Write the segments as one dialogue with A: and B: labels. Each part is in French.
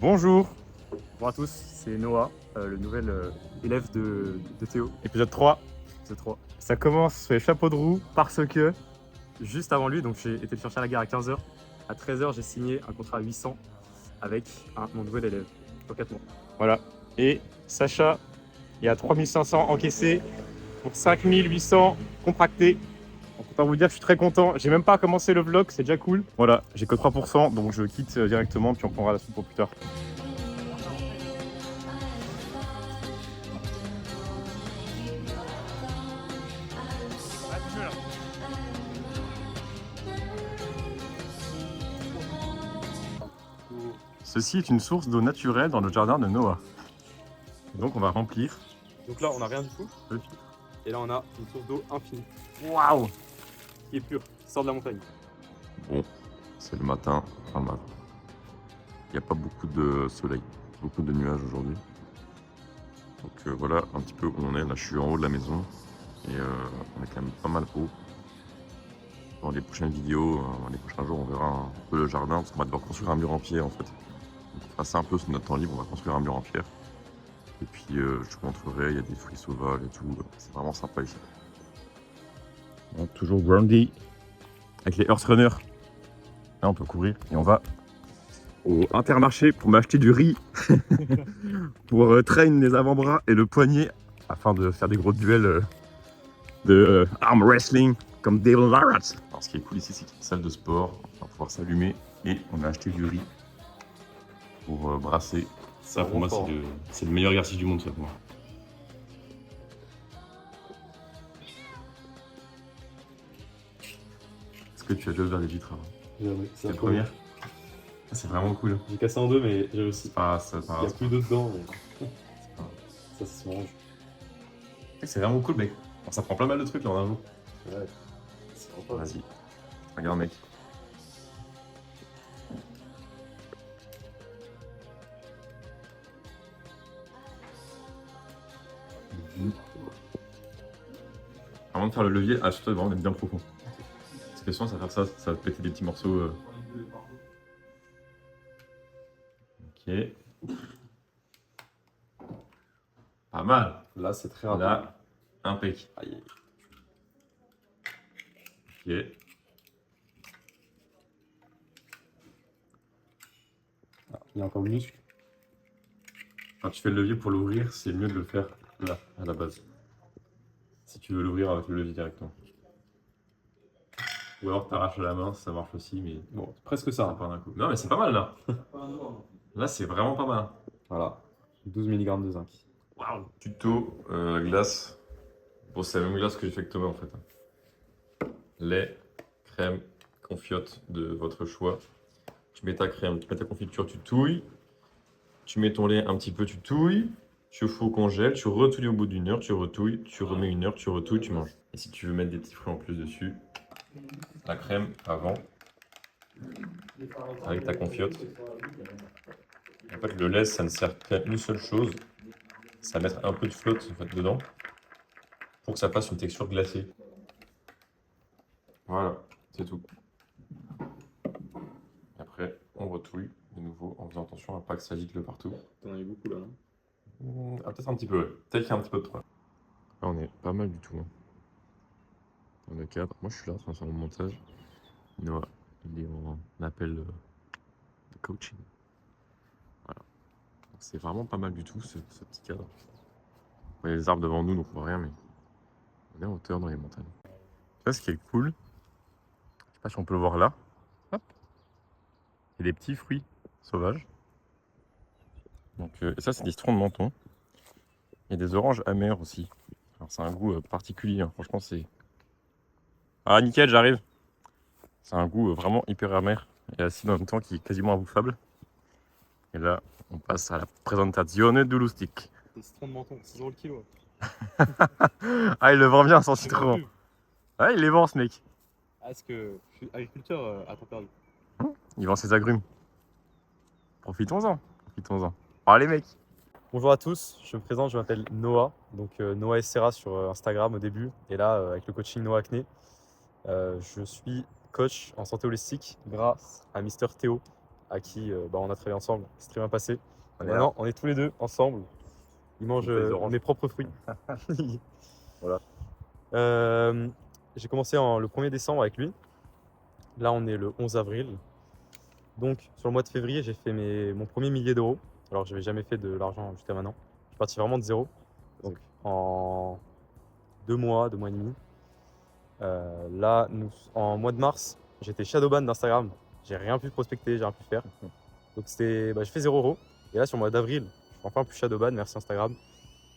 A: Bonjour,
B: Bonjour à tous, c'est Noah, le nouvel élève de Théo,
A: épisode 3.
B: épisode 3.
A: Ça commence sur les chapeaux de roue parce que
B: Juste avant lui, donc j'ai été le chercher à la gare à 15h. À 13h, j'ai signé un contrat à 800 avec mon nouvel élève pour 4 mois.
A: voilà. Et Sacha, il y a 3500 encaissés pour 5800 contractés. Donc, autant vous dire que je suis très content. J'ai même pas commencé le vlog, c'est déjà cool. Voilà, j'ai que 3%, donc je quitte directement, puis on prendra la suite pour plus tard. Ceci est une source d'eau naturelle dans le jardin de Noah. Donc on va remplir.
B: Donc là, on n'a rien du tout.
A: Le filtre.
B: Et là, on a une source d'eau infinie
A: Waouh!
B: qui est pure, qui sort de la montagne.
C: Bon, c'est le matin, enfin le matin. Il n'y a pas beaucoup de soleil, beaucoup de nuages aujourd'hui. Donc voilà un petit peu où on est. Là, je suis en haut de la maison et on est quand même pas mal haut. Dans les prochaines vidéos, dans les prochains jours, on verra un peu le jardin parce qu'on va devoir construire un mur en pierre en fait. Donc, on fera ça un peu sur notre temps libre, on va construire un mur en pierre. Et puis je vous montrerai, il y a des fruits sauvages et tout. C'est vraiment sympa ici.
A: Donc, toujours Groundy avec les Earth Runners. Là, on peut courir et on va au Intermarché pour m'acheter du riz pour traîner les avant-bras et le poignet afin de faire des gros duels de arm wrestling comme Devil Larrat.
C: Alors, ce qui est cool ici, c'est qu'il y a une salle de sport. On va pouvoir s'allumer et on a acheté du riz pour brasser. Ça, pour moi, c'est le meilleur exercice du monde, ça, pour moi. Est-ce que tu as déjà ouvert les vitres avant?
D: Jamais.
C: C'est la première? Ah, c'est vraiment cool.
D: J'ai cassé en deux, mais j'ai réussi.
C: Ah, ça,
D: Il n'y a plus d'eau dedans. Mais... ça se mange.
C: C'est vraiment cool, mec. Bon, ça prend plein mal de trucs là en un jour.
D: Ouais. C'est vraiment pas.
C: Vas-y, regarde, mec. Avant de faire le levier, assure-toi vraiment d'être bien profond. Parce que sinon, ça va faire ça, ça va péter des petits morceaux. Ok. Pas mal.
D: Là, c'est très rapide.
C: Là, impec.
D: Aïe.
C: Ok.
D: Ah, il y a encore le muscle.
C: Quand tu fais le levier pour l'ouvrir, c'est mieux de le faire là, à la base. Si tu veux l'ouvrir avec le levier directement. Ou alors t'arraches à la main, ça marche aussi, mais
D: Bon, c'est presque
C: ça
D: ça.
C: part d'un coup. Non, mais c'est pas mal là. Là, c'est vraiment pas mal.
D: Voilà. 12 mg de zinc.
C: Waouh. Tuto glace. Bon, c'est la même glace que j'ai fait avec Thomas en fait. Lait, crème, confiote de votre choix. Tu mets ta crème, tu mets ta confiture, tu touilles. Tu mets ton lait un petit peu, tu touilles. Tu fous au congèle, tu retouilles au bout d'une heure, tu retouilles, tu remets une heure, tu retouilles, tu manges. Et si tu veux mettre des petits fruits en plus dessus, la crème avant, avec ta confiote. En fait, le lait, ça ne sert qu'à une seule chose, c'est à mettre un peu de flotte en fait, dedans, pour que ça fasse une texture glacée. Voilà, c'est tout. Et après, on retouille de nouveau en faisant attention à pas que ça gicle partout.
D: T'en as eu beaucoup là, non?
C: Peut-être un petit peu, ouais. Peut-être qu'il y a un petit peu de trop. Là, on est pas mal du tout. Hein. Dans le cadre. Moi, je suis là en train de faire mon montage. Noah, il est en appel de coaching. Voilà. C'est vraiment pas mal du tout, ce petit cadre. Il y a les arbres devant nous, donc on voit rien, mais on est en hauteur dans les montagnes.
A: Ça, ce qui est cool, je sais pas si on peut le voir là. Hop. Il y a des petits fruits sauvages. Donc, et ça, c'est des citrons de menton. Il y a des oranges amères aussi. Alors, c'est un goût particulier. Hein. Franchement, c'est. Ah, nickel, j'arrive. C'est un goût vraiment hyper amer et acide en même temps qui est quasiment imbouffable. Et là, on passe à la presentazione du lustig.
B: Des citrons de menton, 6 € le kilo.
A: Ah, il le vend bien son citron. Ah, il les vend ce mec.
B: Ah, est-ce que je suis agriculteur à temps perdu?
A: Il vend ses agrumes. Profitons-en. Profitons-en. Oh les mecs.
B: Bonjour à tous, je me présente, je m'appelle Noah. Donc Noah Essera sur Instagram au début. Et là, avec le coaching Noah Acné, je suis coach en santé holistique grâce à Mister Théo à qui on a travaillé ensemble. C'est très bien passé. Et
A: Allez,
B: maintenant, on est tous les deux ensemble. Ils mangent
A: On fait les oranges.
B: mes propres fruits.
A: Voilà.
B: J'ai commencé le 1er décembre avec lui. Là, on est le 11 avril. Donc, sur le mois de février, j'ai fait mon premier millier d'euros. Alors, je n'avais jamais fait de l'argent jusqu'à maintenant. Je suis parti vraiment de zéro. Donc, en 2 mois et demi. Là, en mois de mars, j'étais shadowban d'Instagram. J'ai rien pu prospecter, j'ai rien pu faire. Donc, j'ai fait 0 euros. Et là, sur le mois d'avril, je suis enfin plus shadowban, merci Instagram.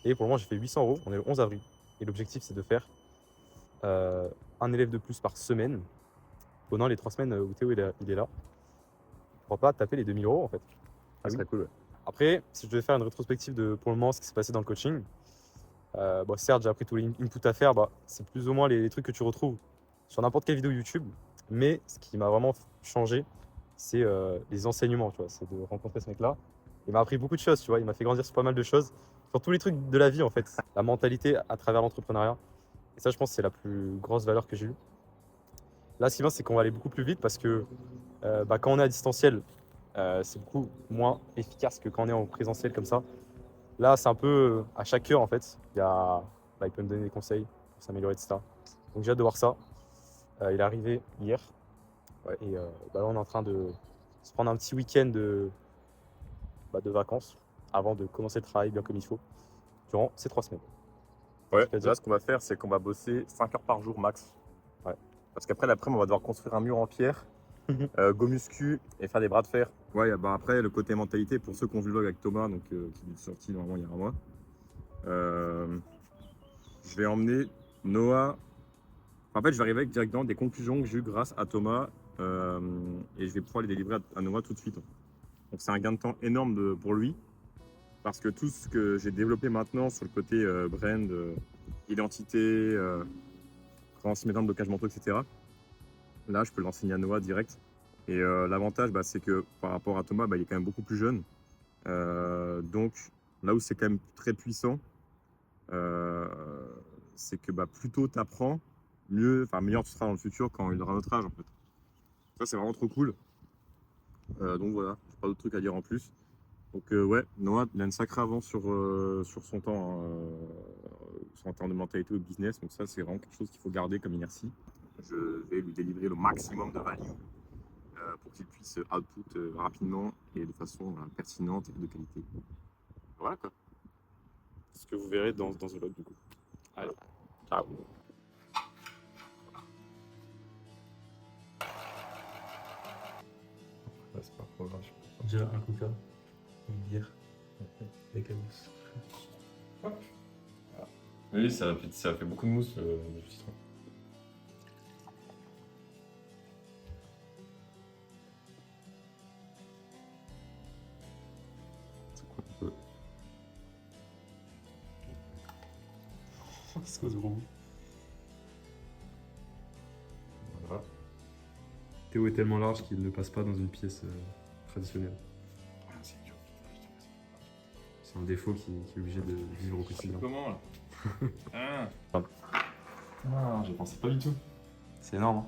B: Et pour le moment, j'ai fait 800 euros. On est le 11 avril. Et l'objectif, c'est de faire un élève de plus par semaine pendant les 3 semaines où Théo il est là. Pourquoi pas taper les 2000 euros en fait.
A: Ça serait cool. Ouais.
B: Après, si je devais faire une rétrospective de pour le moment ce qui s'est passé dans le coaching, certes, j'ai appris tous les inputs à faire, c'est plus ou moins les trucs que tu retrouves sur n'importe quelle vidéo YouTube. Mais ce qui m'a vraiment changé, c'est les enseignements, tu vois, c'est de rencontrer ce mec-là. Il m'a appris beaucoup de choses, tu vois, il m'a fait grandir sur pas mal de choses, sur tous les trucs de la vie en fait, la mentalité à travers l'entrepreneuriat. Et ça, je pense que c'est la plus grosse valeur que j'ai eue. Là, ce qui est bien, c'est qu'on va aller beaucoup plus vite parce que quand on est à distanciel, c'est beaucoup moins efficace que quand on est en présentiel comme ça. Là, c'est un peu à chaque heure en fait. Il peut me donner des conseils pour s'améliorer, etc. Donc j'ai hâte de voir ça. Il est arrivé hier. Ouais, et là, on est en train de se prendre un petit week-end de vacances avant de commencer le travail bien comme il faut durant ces 3 semaines.
A: Ouais,
B: C'est-à-dire
A: là, ce qu'on va faire, c'est qu'on va bosser 5 heures par jour max.
B: Ouais.
A: Parce qu'après, l'après-midi, on va devoir construire un mur en pierre, go muscu et faire des bras de fer. Ouais, après, le côté mentalité, pour ceux qui ont vu le vlog avec Thomas, donc, qui est sorti normalement il y a un mois, je vais emmener Noah. En fait, je vais arriver avec directement des conclusions que j'ai eues grâce à Thomas et je vais pouvoir les délivrer à Noah tout de suite. Donc, c'est un gain de temps énorme pour lui. Parce que tout ce que j'ai développé maintenant sur le côté brand, identité, transmettre de blocage mentaux, etc. Là, je peux l'enseigner à Noah direct. Et l'avantage, c'est que par rapport à Thomas, il est quand même beaucoup plus jeune. Donc, là où c'est quand même très puissant, c'est que plus tôt tu apprends, meilleur tu seras dans le futur quand il aura notre âge en fait. Ça, c'est vraiment trop cool. Donc voilà, j'ai pas d'autres trucs à dire en plus. Donc ouais, Noah, il a une sacrée avance sur son temps, en termes de mentalité ou de business. Donc ça, c'est vraiment quelque chose qu'il faut garder comme inertie. Je vais lui délivrer le maximum de value pour qu'il puisse output rapidement et de façon pertinente et de qualité. Voilà quoi.
B: ce que vous verrez dans ce vlog du coup. Allez, ciao.
A: C'est pas trop grave.
D: On dirait un coca, une bière, avec la mousse.
A: Oui, ça fait beaucoup de mousse le citron. Ça coûte un peu.
D: C'est quoi ce gros goût?
A: Voilà.
D: Théo est tellement large qu'il ne passe pas dans une pièce traditionnelle.
A: C'est dur.
D: C'est un défaut qui est obligé de vivre au quotidien.
A: Comment là? Ah, je pensais pas du tout.
B: C'est énorme. Hein.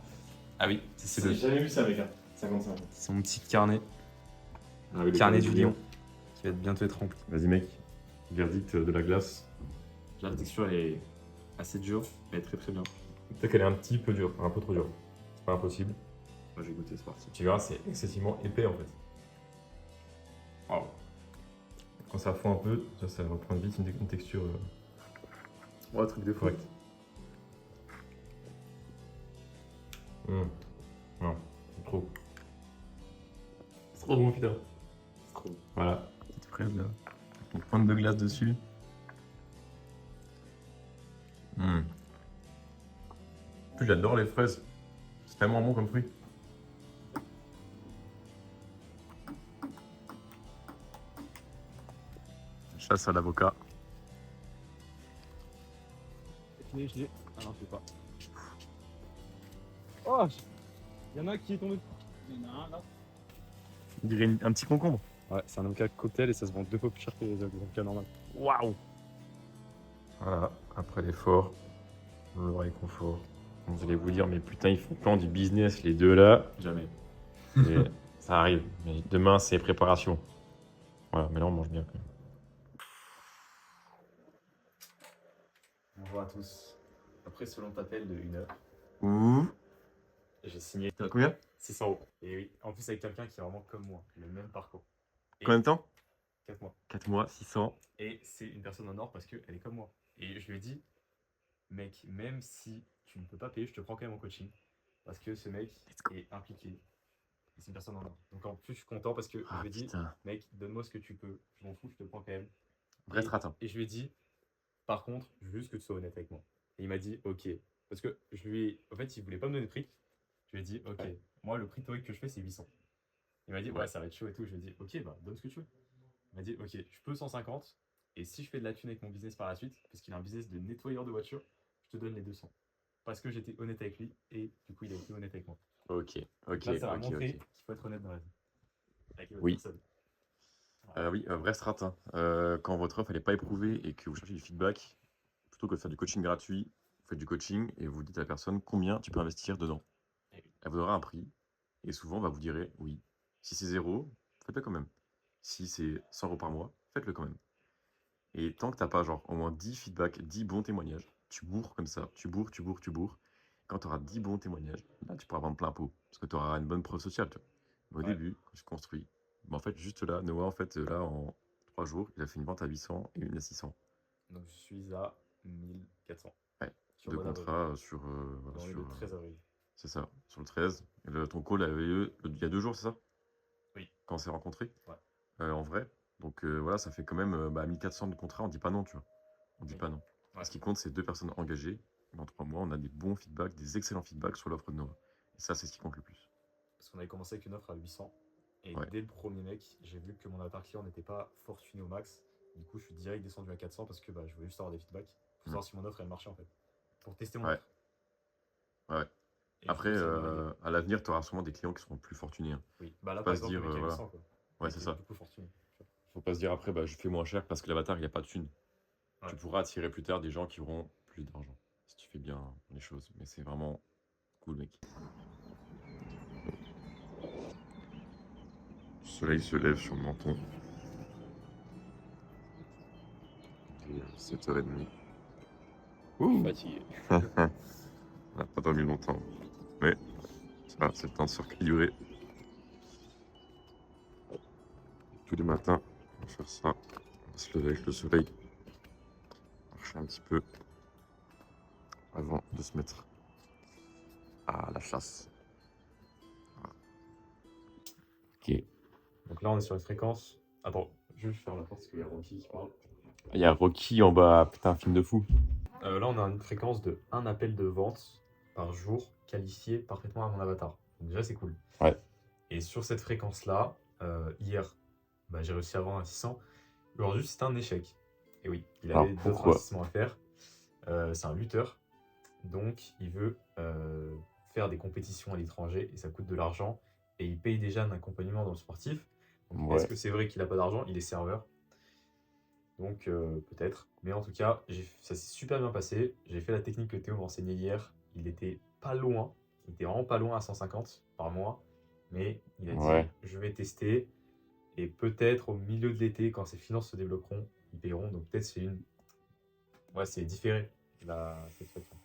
A: Ah oui,
B: C'est
A: jamais vu ça avec un 55.
B: C'est mon petit carnet,
A: Ah oui, le
B: carnet du lion, qui va bientôt être rempli.
A: Vas-y mec, verdict de la glace.
B: La texture est assez dure, mais très très bien.
A: Peut-être qu'elle est un petit peu dure, un peu trop dure. C'est pas impossible.
B: Moi j'ai goûté, c'est parti.
A: Tu verras, c'est excessivement épais en fait. Waouh. Quand ça fond un peu, ça va prendre vite une texture
B: Ouais, truc de fou.
A: correcte. Non, c'est trop.
D: C'est trop bon, putain.
B: C'est trop bon.
A: Voilà, petite fraise là. Une pointe de glace dessus. En plus, j'adore les fraises. C'est tellement bon comme fruit. Chasse à l'avocat.
B: Je l'ai. Ah non, je sais pas. Oh, il y en a qui est tombé. Il y en a un là.
A: On dirait un petit concombre.
B: Ouais, c'est un avocat cocktail et ça se vend 2 fois plus cher que les avocats normaux.
A: Waouh! Voilà, après l'effort, le réconfort. Vous allez vous dire, mais putain, ils font plan du business les deux là.
B: Jamais.
A: Et Ça arrive. Mais demain, c'est préparation. Voilà, mais là, on mange bien quand même.
B: Bonjour à tous. Après ce long appel de 1 heure,
C: Ouh.
B: j'ai signé
C: T'as combien?
B: 600 euros. Et oui, en plus avec quelqu'un qui est vraiment comme moi, le même parcours. Et
C: Combien de temps?
B: 4 mois.
C: 4 mois, 600.
B: Et c'est une personne en or parce qu'elle est comme moi. Et je lui ai dit, mec, même si tu ne peux pas payer, je te prends quand même en coaching. Parce que ce mec
C: Let's go.
B: est impliqué. Et c'est une personne en or. Donc en plus, je suis content parce que je
C: Ah
B: lui ai dit,
C: putain.
B: mec, donne-moi ce que tu peux. Je m'en fous, je te prends quand même.
C: Vrai
B: Et,
C: strat, hein.
B: et je lui ai dit, par contre, je veux juste que tu sois honnête avec moi. Et il m'a dit, ok. Parce que je lui ai. En fait, il voulait pas me donner de prix. Je lui ai dit, ok,
C: Ouais.
B: moi, le prix théorique que je fais, c'est 800. Il m'a dit, ouais,
C: Ouais.
B: ça va être chaud et tout. Je lui ai dit, ok, bah, donne ce que tu veux. Il m'a dit, ok, je peux 150. Et si je fais de la thune avec mon business par la suite, parce qu'il a un business de nettoyeur de voiture, je te donne les 200. Parce que j'étais honnête avec lui et du coup, il a été honnête avec moi.
C: Ok, ok,
B: Donc là, ça m'a
C: ok,
B: montré
C: ok.
B: qu'il faut être honnête dans la vie. Avec les autres
C: Oui.
B: personnes. Voilà.
C: Oui, vrai strat, hein. Quand votre offre elle n'est pas éprouvée et que vous cherchez du feedback, plutôt que de faire du coaching gratuit, vous faites du coaching et vous dites à la personne combien tu peux investir dedans.
B: Et oui.
C: Elle vous donnera un prix et souvent bah, vous direz oui. Si c'est 0, faites-le quand même. Si c'est 100 euros par mois, faites-le quand même. Et tant que tu n'as pas genre au moins 10 feedbacks, 10 bons témoignages, tu bourres comme ça, tu bourres, tu bourres, tu bourres. Quand tu auras 10 bons témoignages, là tu pourras vendre plein pot parce que tu auras une bonne preuve sociale. Tu vois. Mais au
B: Ouais.
C: début, quand je construis, bah, en fait, juste là, Noah, en fait, là, en 3 jours, il a fait une vente à 800 et une à 600.
B: Donc je suis à 1400
C: Ouais,
B: sur
C: deux
B: le mois d'avril.
C: contrats sur. Voilà,
B: On est
C: sur
B: le 13 avril.
C: c'est ça, sur le 13. Et ton call avait lieu il y a 2 jours, c'est ça?
B: Oui.
C: Quand on s'est rencontrés
B: Ouais.
C: en vrai. Donc voilà, ça fait quand même 1400 de contrats, on dit pas non, tu vois. On dit
B: Oui.
C: pas non.
B: Ouais.
C: Ce qui compte, c'est 2 personnes engagées. Dans 3 mois, on a des bons feedbacks, des excellents feedbacks sur l'offre de Noah. Et ça, c'est ce qui compte le plus.
B: Parce qu'on avait commencé avec une offre à 800. Et
C: Ouais.
B: dès le premier mec, j'ai vu que mon avatar client n'était pas fortuné au max. Du coup, je suis direct descendu à 400 parce que bah, je voulais juste avoir des feedbacks pour savoir si mon offre elle marchait en fait. Pour tester mon
C: Ouais.
B: offre.
C: Ouais.
B: Et
C: Après,
B: je trouve que c'est une bonne idée.
C: à l'avenir, tu auras sûrement des clients qui seront plus fortunés, hein.
B: Oui. Bah là,
C: Faut
B: par
C: pas se
B: exemple, le
C: dire,
B: mec à
C: voilà.
B: 800 quoi.
C: Ouais,
B: Il
C: c'est
B: était
C: ça.
B: du coup fortuné.
C: Faut pas se dire après, bah, je fais moins cher parce que l'avatar, il n'y a pas de thune.
B: Ouais.
C: Tu pourras attirer plus tard des gens qui auront plus d'argent si tu fais bien les choses. Mais c'est vraiment cool, mec. Le soleil se lève sur le menton. Il est 7h30. Ouh.
B: Fatigué.
C: On n'a pas dormi longtemps. Mais ça, c'est le temps de se recaillourer. Tous les matins, on va faire ça. On va se lever avec le soleil. Marcher un petit peu avant de se mettre à la chasse. Voilà. Ok.
B: Donc là, on est sur une fréquence. Attends, je vais faire la porte parce qu'il y a Rocky qui parle.
A: Il y a Rocky en bas, putain, un film de fou.
B: Là, on a une fréquence de 1 appel de vente par jour qualifié parfaitement à mon avatar. Donc déjà, c'est cool.
A: Ouais.
B: Et sur cette fréquence-là, hier, bah, j'ai réussi à vendre un 600. Aujourd'hui, c'est un échec. Et oui, il
A: Alors,
B: avait d'autres
A: pourquoi?
B: investissements à faire. C'est un lutteur. Donc, il veut faire des compétitions à l'étranger et ça coûte de l'argent. Et il paye déjà un accompagnement dans le sportif. Donc,
A: Ouais.
B: est-ce que c'est vrai qu'il n'a pas d'argent? Il est serveur. Donc, peut-être. Mais en tout cas, ça s'est super bien passé. J'ai fait la technique que Théo m'enseignait hier. Il était pas loin. Il était vraiment pas loin à 150 par mois. Mais il a
A: Ouais.
B: dit, je vais tester. Et peut-être au milieu de l'été, quand ses finances se débloqueront, ils paieront. Donc peut-être c'est une. Ouais, c'est différé, cette fréquence.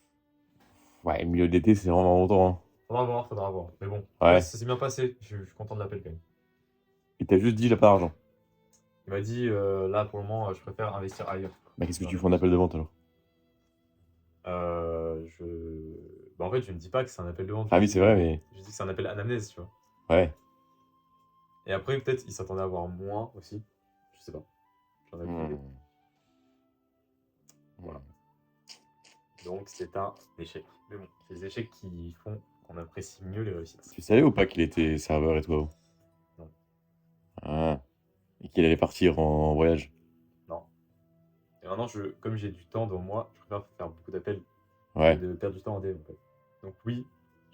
A: Ouais, milieu d'été, c'est vraiment longtemps, hein.
B: Faudra voir, faudra voir. Mais bon,
A: Ouais.
B: ouais, ça s'est bien passé. Je suis content de l'appel quand même.
A: Il t'a juste dit, j'ai pas d'argent.
B: Il m'a dit, là pour le moment, je préfère investir ailleurs.
A: Bah, qu'est-ce que tu fais en appel de vente alors?
B: Je... Bah, en fait, je ne dis pas que c'est un appel de vente.
A: Ah oui, c'est vrai, mais.
B: Je dis que c'est un appel anamnèse, tu vois.
A: Ouais.
B: Et après, peut-être, il s'attendait à avoir moins aussi. Je sais pas. J'en ai aucune idée. Voilà. Donc, c'est un échec. Mais bon, c'est les échecs qui font qu'on apprécie mieux les réussites.
A: Tu savais ou pas qu'il était serveur et tout avant?
B: Non.
A: Ah. Et qu'il allait partir en voyage?
B: Non. Et maintenant, comme j'ai du temps devant moi, je préfère faire beaucoup d'appels
A: Ouais.
B: que de perdre du temps en dev. En fait. Donc, oui,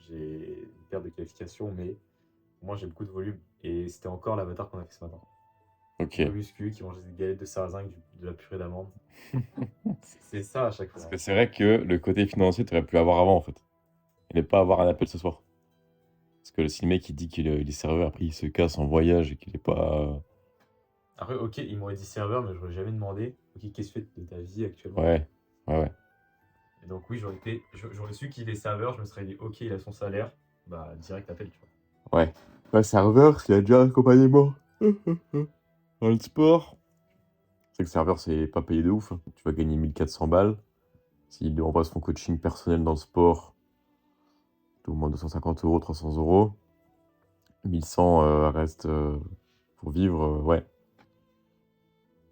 B: j'ai une perte de qualification, mais moi, j'ai beaucoup de volume. Et c'était encore l'avatar qu'on a fait ce matin.
A: Ok.
B: Le muscu qui mangeait des galettes de sarrasin avec de la purée d'amande. C'est ça à chaque fois.
A: Parce que c'est vrai que le côté financier, tu aurais pu avoir avant en fait. Et ne pas avoir un appel ce soir.
C: Parce que si le mec il dit qu'il est serveur, après il se casse en voyage et qu'il est pas.
B: Après, ok, il m'aurait dit serveur, mais je n'aurais jamais demandé, ok, qu'est-ce que tu fais de ta vie actuellement?
C: Ouais, ouais.
B: Et donc, oui, j'aurais su qu'il est serveur, je me serais dit, ok, il a son salaire, bah, direct appel, tu vois.
C: Ouais. Ouais, serveur, s'il a déjà un accompagnement dans le sport. C'est que serveur, c'est pas payé de ouf, hein. Tu vas gagner 1400 balles. S'il envoie son coaching personnel dans le sport, c'est au moins 250 euros, 300 euros. 1100 reste pour vivre, ouais.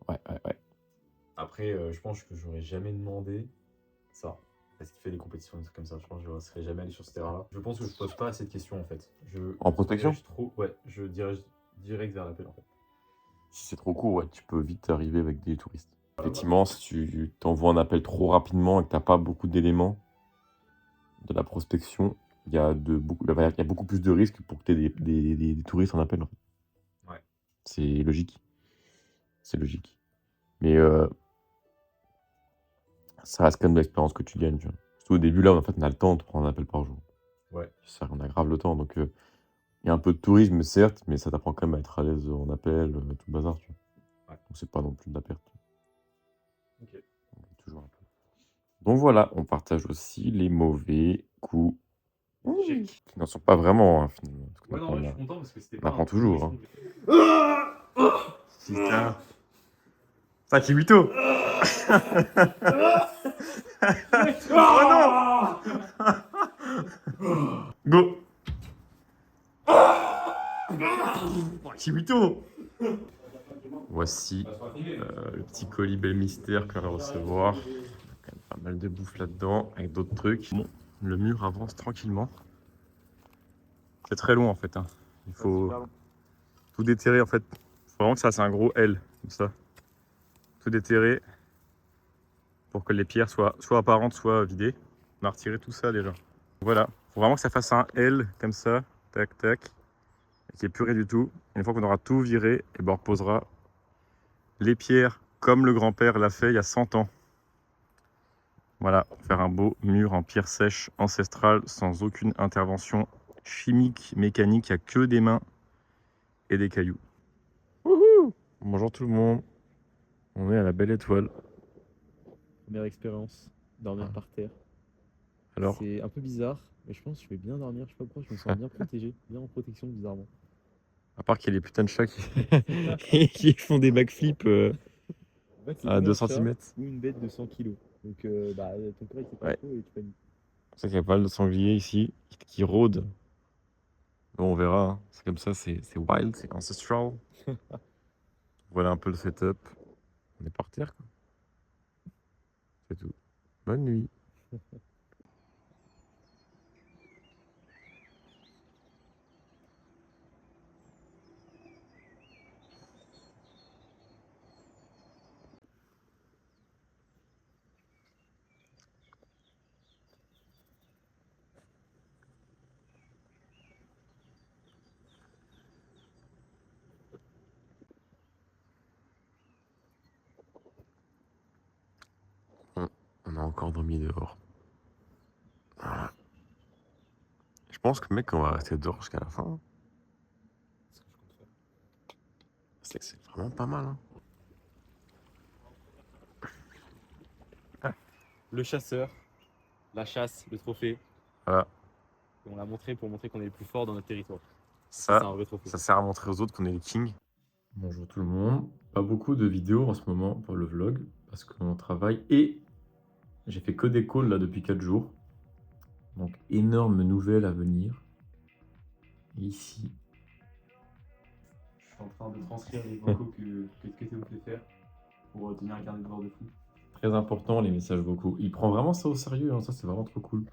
C: Ouais.
B: Après, je pense que j'aurais jamais demandé ça. Parce qu'il fait des compétitions, des trucs comme ça. Je pense que je ne serais jamais allé sur ce terrain-là. Je pense que je pose pas cette question en fait.
C: En prospection?
B: dirige trop, ouais, je dirige direct vers l'appel en fait.
C: Si c'est trop court, ouais, tu peux vite arriver avec des touristes. Effectivement, si tu t'envoies un appel trop rapidement et que tu n'as pas beaucoup d'éléments de la prospection, il y a beaucoup plus de risques pour que tu aies des touristes en appel, en fait.
B: Ouais.
C: C'est logique. C'est logique. Mais ça reste quand même de l'expérience que tu gagnes, tu vois. Surtout au début, là, en fait, on a le temps de prendre un appel par jour.
B: Ouais.
C: Ça, on a grave le temps. Donc, il y a un peu de tourisme, certes, mais ça t'apprend quand même à être à l'aise en appel, tout le bazar, tu vois.
B: Ouais.
C: Donc, c'est pas non plus de la perte.
B: Ok.
C: Toujours un peu. Donc voilà, on partage aussi les mauvais coups.
B: Qui
C: n'en sont pas vraiment, hein, finalement.
B: Ouais, non, ouais, je suis content parce que c'était
C: on
B: pas
C: apprend
B: un
C: toujours, hein.
A: Putain. Ça, Kiwito. Oh non. Go. Kiwito. Voici le petit colis bel mystère qu'on va recevoir. Il y a quand même pas mal de bouffe là-dedans, avec d'autres trucs. Bon, le mur avance tranquillement. C'est très long en fait, hein. Il faut tout déterrer en fait. Faut vraiment que ça, c'est un gros L, comme ça. Tout déterrer pour que les pierres soient soit apparentes, soit vidées. On a retiré tout ça déjà. Voilà, faut vraiment que ça fasse un L comme ça, tac tac, et qu'il n'y ait plus rien du tout. Et une fois qu'on aura tout viré, et ben on reposera les pierres comme le grand-père l'a fait il y a 100 ans. Voilà, pour faire un beau mur en pierre sèche ancestrale sans aucune intervention chimique, mécanique, il n'y a que des mains et des cailloux. Wouhou! Bonjour tout le monde, on est à la Belle Étoile.
E: Première expérience, dormir par terre.
A: Alors,
E: C'est un peu bizarre, mais je pense que je vais bien dormir. Je sais pas pourquoi, je me sens bien protégé, bien en protection bizarrement.
A: à part qu'il y a les putains de chats qui font des backflips
E: En fait, c'est
A: à
E: ou
A: 2
E: un chat
A: cm.
E: ou une bête de 100 kilos. Donc, ton corps il sait pas
A: Ouais.
E: trop et tu paniques.
A: C'est pour ça qu'il y a pas mal de sangliers ici qui rôdent. Bon, on verra, hein. C'est comme ça, c'est wild, c'est ancestral. Voilà un peu le setup. On est par terre, quoi. C'est tout. Bonne nuit. On a encore dormi dehors. Voilà. Je pense que mec, on va rester dehors jusqu'à la fin. C'est que c'est vraiment pas mal, hein.
B: Le chasseur, la chasse, le trophée.
A: Voilà.
B: Et on l'a montré pour montrer qu'on est les plus forts dans notre territoire. C'est
A: Ça,
B: un vrai trophée.
A: ça sert à montrer aux autres qu'on est les kings. Bonjour tout le monde. Pas beaucoup de vidéos en ce moment pour le vlog parce qu'on travaille et j'ai fait que des calls là depuis 4 jours. Donc énorme nouvelle à venir. Ici.
B: Je suis en train de transcrire les vocaux que Théo fait faire pour tenir un carnet de bord de fou.
A: Très important les messages vocaux. Il prend vraiment ça au sérieux, hein. Ça c'est vraiment trop cool.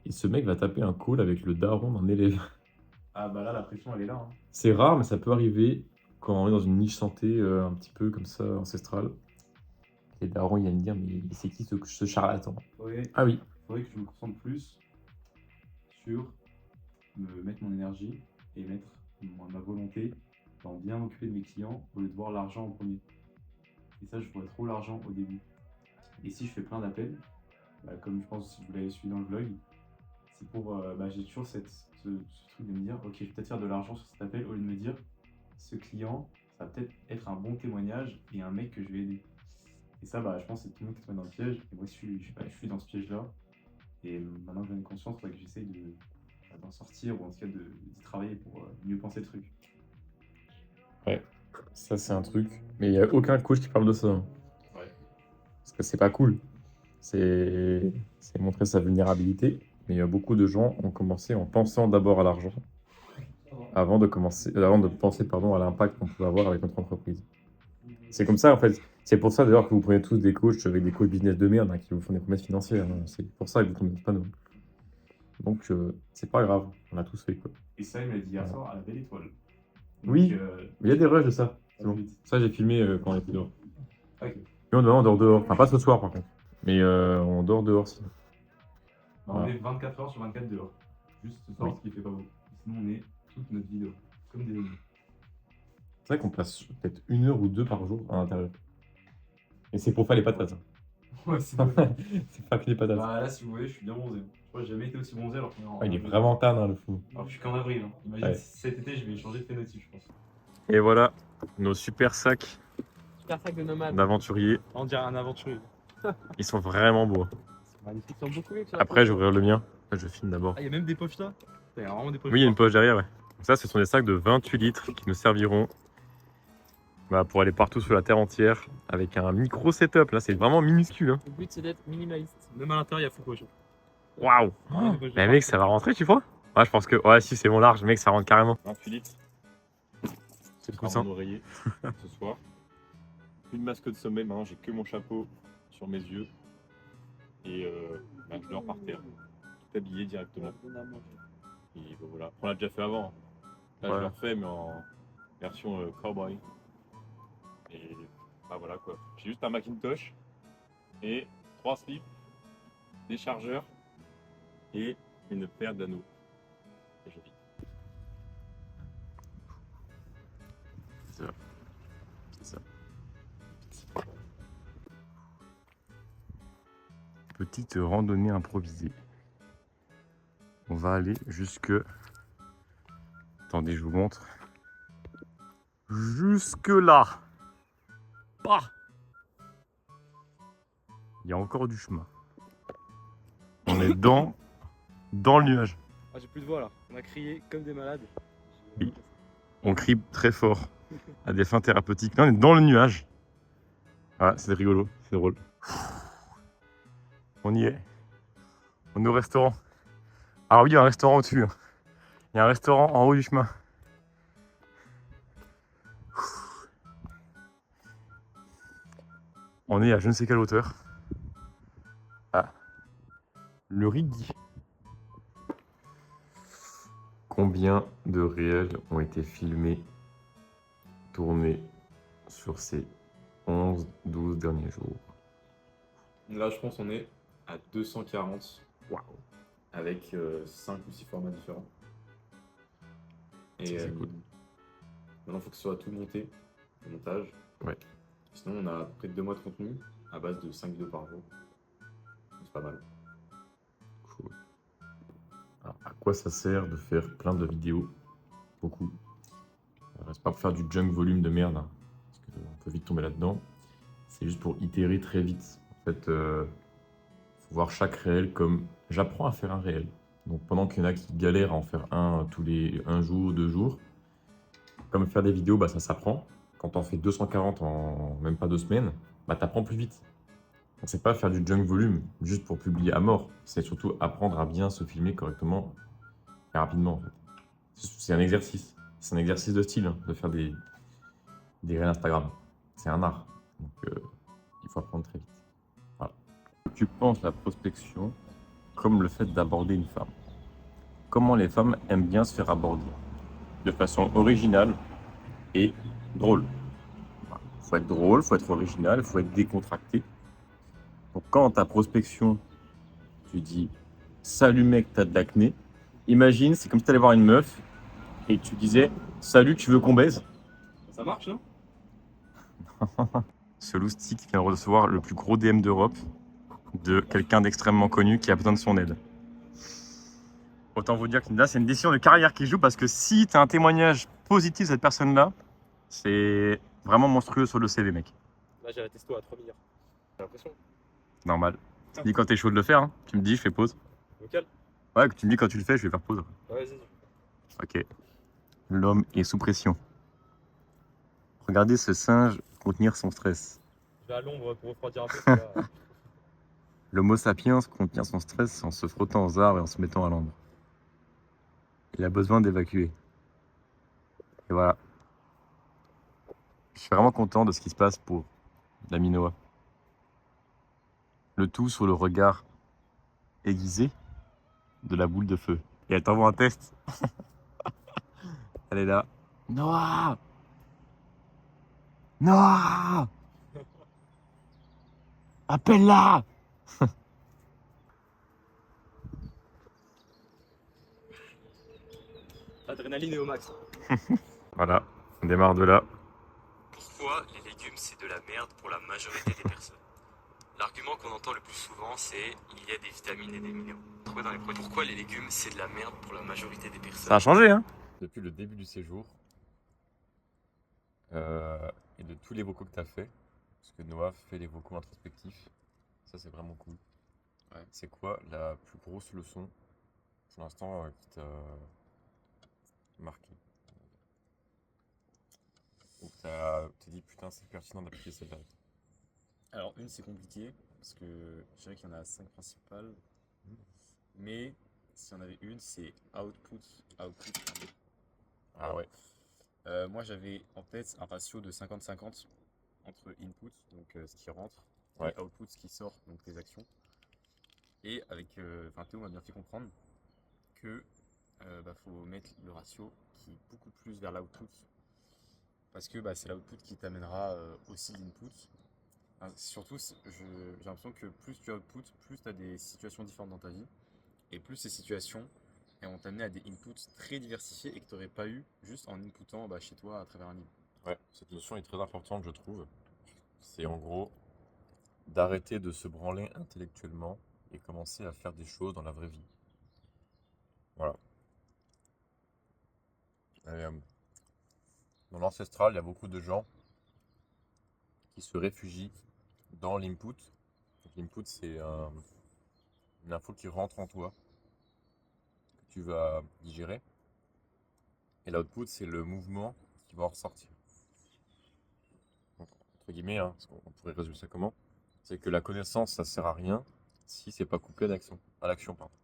A: Et ce mec va taper un call avec le daron d'un élève.
B: Ah bah là, la pression, elle est là. Hein.
A: C'est rare, mais ça peut arriver quand on est dans une niche santé un petit peu comme ça, ancestrale. Et le daron, il va me dire, mais c'est qui ce charlatan? Ah oui.
B: Faudrait que je me concentre plus sur me mettre mon énergie et mettre ma volonté dans bien m'occuper de mes clients au lieu de voir l'argent en premier. Et ça, je vois trop l'argent au début. Et si je fais plein d'appels, comme je pense que si vous l'avez suivi dans le vlog, c'est pour. J'ai toujours ce
F: ce truc de me dire, ok, je vais peut-être faire de l'argent sur cet appel, au lieu de me dire, ce client, ça va peut-être être un bon témoignage et un mec que je vais aider. Et ça, bah, je pense que c'est tout le monde qui tombe dans le piège. Et moi, je suis dans ce piège-là. Et maintenant que j'en ai conscience, il faudrait que j'essaye d'en sortir ou en tout cas d'y travailler pour mieux penser le truc.
A: Ça, c'est un truc. Mais il n'y a aucun coach qui parle de ça. Hein.
F: Ouais.
A: Parce que c'est pas cool. C'est montrer sa vulnérabilité. Mais beaucoup de gens ont commencé en pensant d'abord à l'argent avant de penser à l'impact qu'on peut avoir avec notre entreprise. C'est comme ça, en fait. C'est pour ça d'ailleurs que vous prenez tous des coachs avec des coachs business de merde qui vous font des promesses financières. Hein. C'est pour ça que vous tombez pas nous. Donc, c'est pas grave. On a tous fait quoi.
F: Et ça, il me l'a dit hier soir à la Belle Étoile.
A: Oui. Mais il y a des rushs de ça. C'est bon. Ça, j'ai filmé quand on était dehors.
F: Ok.
A: Mais on dort dehors. Enfin, pas ce soir par contre. Mais on dort dehors sinon.
F: Bah, on est 24 heures sur 24 dehors. Juste ce soir, ce qui fait pas beau. Sinon, on est toute notre vie dehors. Comme des amis.
A: C'est vrai qu'on passe peut-être 1 heure ou 2 par jour à l'intérieur. Et c'est pour faire les patates. Hein.
F: Ouais, c'est vrai.
A: C'est pas que les patates.
F: Bah là, si vous voyez, je suis bien bronzé. Je crois que j'ai jamais été aussi bronzé alors qu'on est en.
A: Ah, il est vraiment tard, hein, le fou.
F: Alors que je suis qu'en avril. Hein. Imagine
A: Ouais.
F: si cet été, je vais changer de phénotype, je pense.
A: Et voilà, nos super sacs
B: Super sac de nomade.
A: d'aventuriers.
B: On dirait un aventurier.
A: Ils sont vraiment beaux.
B: C'est magnifique. Ils sont beaucoup mieux que ça.
A: Après, j'ouvrirai le mien. Là, je filme d'abord.
B: Ah, il y a même des poches là. Il y a vraiment des poches.
A: Oui, il y a une poche derrière, ouais. Donc ça, ce sont des sacs de 28 litres qui nous serviront pour aller partout sur la terre entière avec un micro setup. Là, c'est vraiment minuscule. Hein.
B: Le but c'est d'être minimaliste. Même à l'intérieur, il y a full poche.
A: Waouh! Mais mec, ça va rentrer, tu crois? Ouais, je pense que. Ouais, si, c'est mon large, mec, ça rentre carrément. 28 litres. C'est le coussin. Mon oreiller ce soir. Une masque de sommeil, maintenant, j'ai que mon chapeau sur mes yeux. Et je dors par terre. Tout habillé directement. Et voilà. On l'a déjà fait avant. Là, je le refais, mais en version cowboy. Et bah voilà quoi. J'ai juste un Macintosh et 3 slips, des chargeurs et une paire d'anneaux. C'est joli. C'est ça. Petite randonnée improvisée. On va aller jusque... Attendez, je vous montre. Jusque là. Bah. Il y a encore du chemin. On est dans le nuage.
B: Ah, j'ai plus de voix là. On a crié comme des malades.
A: Oui. On crie très fort à des fins thérapeutiques. Là, on est dans le nuage. Ah, c'est rigolo, c'est drôle. On y est. On est au restaurant. Alors oui, il y a un restaurant au-dessus. Hein. Il y a un restaurant en haut du chemin. On est à je ne sais quelle hauteur. Ah. Le Rigi. Combien de réels ont été filmés, tournés sur ces 11-12 derniers jours?
F: Là, je pense qu'on est à 240.
A: Waouh.
F: Avec 5 ou 6 formats différents. Et
A: c'est cool.
F: maintenant, il faut que ce soit tout monté, le montage.
A: Ouais.
F: Sinon, on a près de 2 mois de contenu à base de 5 vidéos par jour. C'est pas mal.
A: Cool. Alors, à quoi ça sert de faire plein de vidéos? Beaucoup. C'est pas pour faire du junk volume de merde, hein, parce qu'on peut vite tomber là-dedans. C'est juste pour itérer très vite. En fait, faut voir chaque réel comme j'apprends à faire un réel. Donc pendant qu'il y en a qui galèrent à en faire un tous les 1 jour, 2 jours, comme faire des vidéos, bah, ça s'apprend. Quand on fait 240 en même pas 2 semaines, bah, t'apprends plus vite. Donc c'est pas faire du junk volume juste pour publier à mort. C'est surtout apprendre à bien se filmer correctement et rapidement. En fait. C'est un exercice. C'est un exercice de style, hein, de faire des réels Instagram. C'est un art. Donc il faut apprendre très vite. Voilà. Tu penses la prospection comme le fait d'aborder une femme. Comment les femmes aiment bien se faire aborder de façon originale et drôle. Il faut être drôle, il faut être original, il faut être décontracté. Donc quand ta prospection, tu dis « Salut mec, t'as de l'acné », imagine, c'est comme si tu allais voir une meuf et tu disais « Salut, tu veux qu'on baise ?»
F: Ça marche, non?
A: Ce loustic vient de recevoir le plus gros DM d'Europe de quelqu'un d'extrêmement connu qui a besoin de son aide. Autant vous dire que là, c'est une décision de carrière qui joue parce que si tu as un témoignage positif de cette personne-là, c'est vraiment monstrueux sur le CV, mec.
B: Là, j'ai la testo à 3 milliards. J'ai l'impression.
A: Normal. Tu me dis quand t'es chaud de le faire, hein. Tu me dis, je fais pause.
B: Local.
A: Ouais, tu me dis quand tu le fais, je vais faire pause.
B: Ouais, vas-y.
A: Ok. L'homme est sous pression. Regardez ce singe contenir son stress.
B: Je vais à l'ombre pour refroidir un peu. Parce que là,
A: L'homo sapiens contient son stress en se frottant aux arbres et en se mettant à l'ombre. Il a besoin d'évacuer. Et voilà. Je suis vraiment content de ce qui se passe pour l'ami Noah. Le tout sur le regard aiguisé de la boule de feu. Et elle t'envoie un test. Elle est là. Noah! Noah! Appelle-la!
B: adrénaline est au max.
A: Voilà, on démarre de là.
G: Pourquoi les légumes c'est de la merde pour la majorité des personnes? L'argument qu'on entend le plus souvent c'est il y a des vitamines et des minéraux. Trouvés dans les produits. Pourquoi les légumes c'est de la merde pour la majorité des personnes?
A: Ça a changé, hein?
C: Depuis le début du séjour, et de tous les vocaux que tu as fait, parce que Noah fait les vocaux introspectifs, ça c'est vraiment cool.
G: Ouais.
C: C'est quoi la plus grosse leçon pour l'instant qui t'a marqué? Ou que t'es dit putain c'est pertinent d'appliquer celle-là.
G: Alors une c'est compliqué parce que je dirais qu'il y en a 5 principales. Mais s'il y en avait une c'est output.
C: Ah ouais.
G: Moi j'avais en tête un ratio de 50-50 entre input, donc ce qui rentre,
C: Ouais.
G: et output, ce qui sort, donc tes actions. Et avec, Théo m'a bien fait comprendre que faut mettre le ratio qui est beaucoup plus vers l'output, parce que c'est l'output qui t'amènera aussi l'input. Surtout, j'ai l'impression que plus tu output, plus tu as des situations différentes dans ta vie, et plus ces situations elles vont t'amener à des inputs très diversifiés et que tu n'aurais pas eu juste en inputant chez toi à travers un livre.
C: Ouais, cette notion est très importante je trouve. C'est en gros d'arrêter de se branler intellectuellement et commencer à faire des choses dans la vraie vie. Voilà. Et, dans l'ancestral, il y a beaucoup de gens qui se réfugient dans l'input. Donc, l'input, c'est une info qui rentre en toi, que tu vas digérer. Et l'output, c'est le mouvement qui va en ressortir. Donc, entre guillemets, hein, on pourrait résumer ça comment? C'est que la connaissance, ça sert à rien si c'est pas couplé à l'action. Pardon.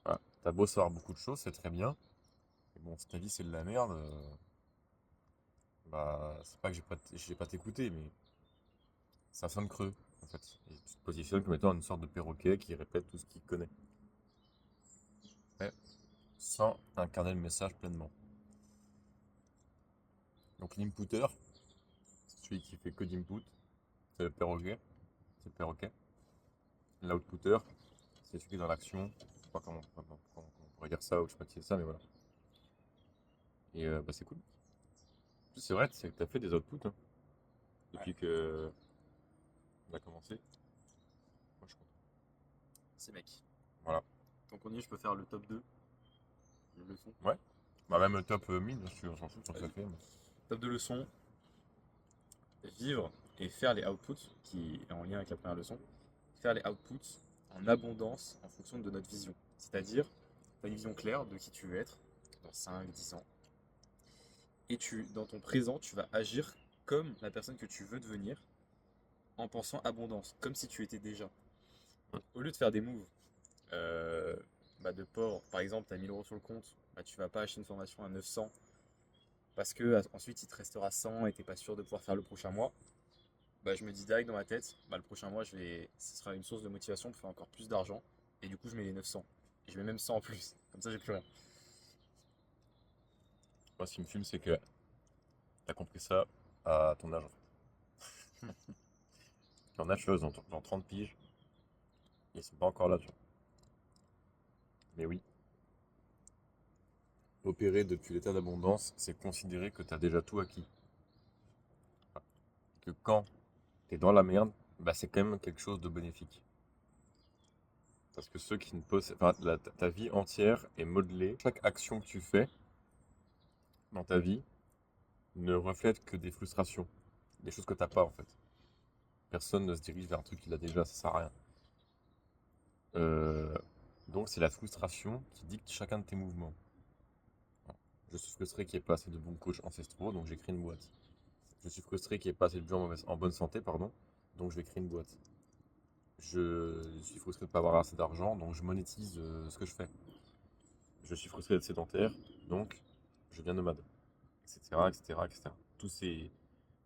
C: Voilà. T'as beau savoir beaucoup de choses, c'est très bien. Mais bon, si ta vie c'est de la merde, c'est pas que je vais pas t'écouter, mais ça sonne creux, en fait. Et tu te positionnes comme étant une sorte de perroquet qui répète tout ce qu'il connaît. Mais sans incarner le message pleinement. Donc l'inputter, c'est celui qui fait que d'input, c'est le perroquet. C'est le perroquet. L'outputter, c'est celui qui est dans l'action. Je sais pas comment on pourrait dire ça, ou je sais pas qui c'est ça, mais voilà. Et c'est cool. C'est vrai, c'est que tu as fait des outputs hein, depuis que on a commencé. Moi, je suis content.
G: C'est mec.
C: Voilà.
G: Donc on y est, je peux faire le top 2. Le leçon.
C: Ouais. Même le top 1000, on s'en fout, ça fait.
G: Top 2 leçons. Vivre et faire les outputs, qui est en lien avec la première leçon. Faire les outputs en abondance en fonction de notre vision. C'est-à-dire, tu as une vision claire de qui tu veux être dans 5-10 ans. Et dans ton présent, tu vas agir comme la personne que tu veux devenir en pensant abondance, comme si tu étais déjà. Au lieu de faire des moves de pauvre, par exemple, tu as 1000 € sur le compte, tu vas pas acheter une formation à 900 parce que ensuite il te restera 100 et tu n'es pas sûr de pouvoir faire le prochain mois. Je me dis direct dans ma tête, le prochain mois, ce sera une source de motivation pour faire encore plus d'argent. Et du coup, je mets les 900. Et je mets même 100 en plus. Comme ça, j'ai plus rien.
C: Moi, ce qui me fume, c'est que tu as compris ça à ton âge, en fait. Il y en a choses, genre 30 piges, et ils sont pas encore là, tu vois. Mais oui. Opérer depuis l'état d'abondance, c'est considérer que tu as déjà tout acquis. Que quand tu es dans la merde, c'est quand même quelque chose de bénéfique. Parce que ceux qui ne possèdent. Enfin, ta vie entière est modelée. Chaque action que tu fais dans ta vie ne reflète que des frustrations. Des choses que t'as pas en fait. Personne ne se dirige vers un truc qu'il a déjà, ça sert à rien. Euh, donc c'est la frustration qui dicte chacun de tes mouvements. Voilà. Je suis frustré qu'il n'y ait pas assez de bons coachs ancestraux, donc j'ai créé une boîte. Je suis frustré qu'il n'y ait pas assez de gens en bonne santé, pardon, donc je vais créer une boîte. Je suis frustré de ne pas avoir assez d'argent, donc je monétise ce que je fais. Je suis frustré d'être sédentaire, donc je deviens nomade, etc., etc., etc.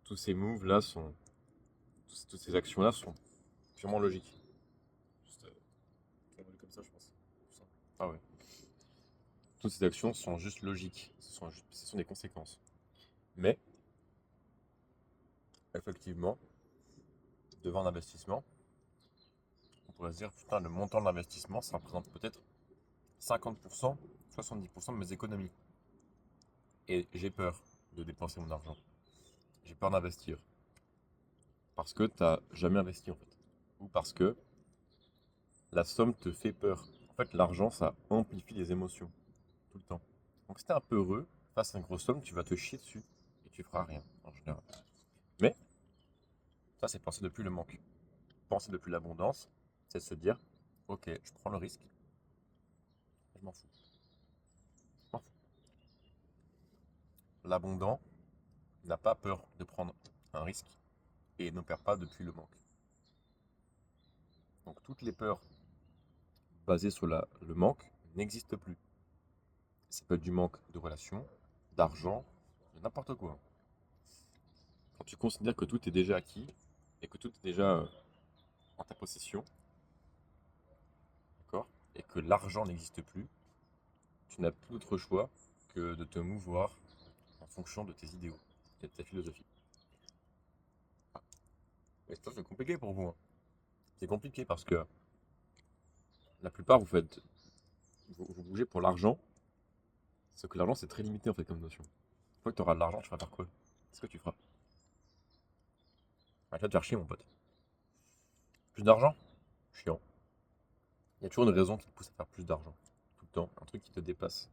C: Tous ces moves-là sont, toutes ces actions-là sont purement logiques.
G: Juste formuler comme ça, je pense. Plus simple.
C: Ah ouais. Toutes ces actions sont juste logiques, ce sont des conséquences. Mais, effectivement, devant un investissement, on pourrait se dire, putain, le montant de l'investissement, ça représente peut-être 50%, 70% de mes économies. Et j'ai peur de dépenser mon argent. J'ai peur d'investir. Parce que tu n'as jamais investi en fait. Ou parce que la somme te fait peur. En fait, l'argent, ça amplifie les émotions. Tout le temps. Donc si t'es un peu heureux, face à une grosse somme, tu vas te chier dessus. Et tu feras rien, en général. Mais, ça, c'est penser depuis le manque. Penser depuis l'abondance, c'est de se dire, ok, je prends le risque. Je m'en fous. Je m'en fous. L'abondant n'a pas peur de prendre un risque et n'opère pas depuis le manque. Donc toutes les peurs basées sur le manque n'existent plus. Ça peut être du manque de relations, d'argent, de n'importe quoi. Quand tu considères que tout est déjà acquis et que tout est déjà en ta possession, d'accord, et que l'argent n'existe plus, tu n'as plus d'autre choix que de te mouvoir en fonction de tes idéaux et de ta philosophie. Ah. Et ça, c'est compliqué pour vous, hein. C'est compliqué parce que la plupart, vous bougez pour l'argent, sauf que l'argent, c'est très limité en fait comme notion. Une fois que tu auras de l'argent, tu vas faire quoi? Qu'est-ce que tu feras? Ah, tu vas te faire chier, mon pote. Plus d'argent? Chiant. Il y a toujours une raison qui te pousse à faire plus d'argent. Tout le temps, un truc qui te dépasse.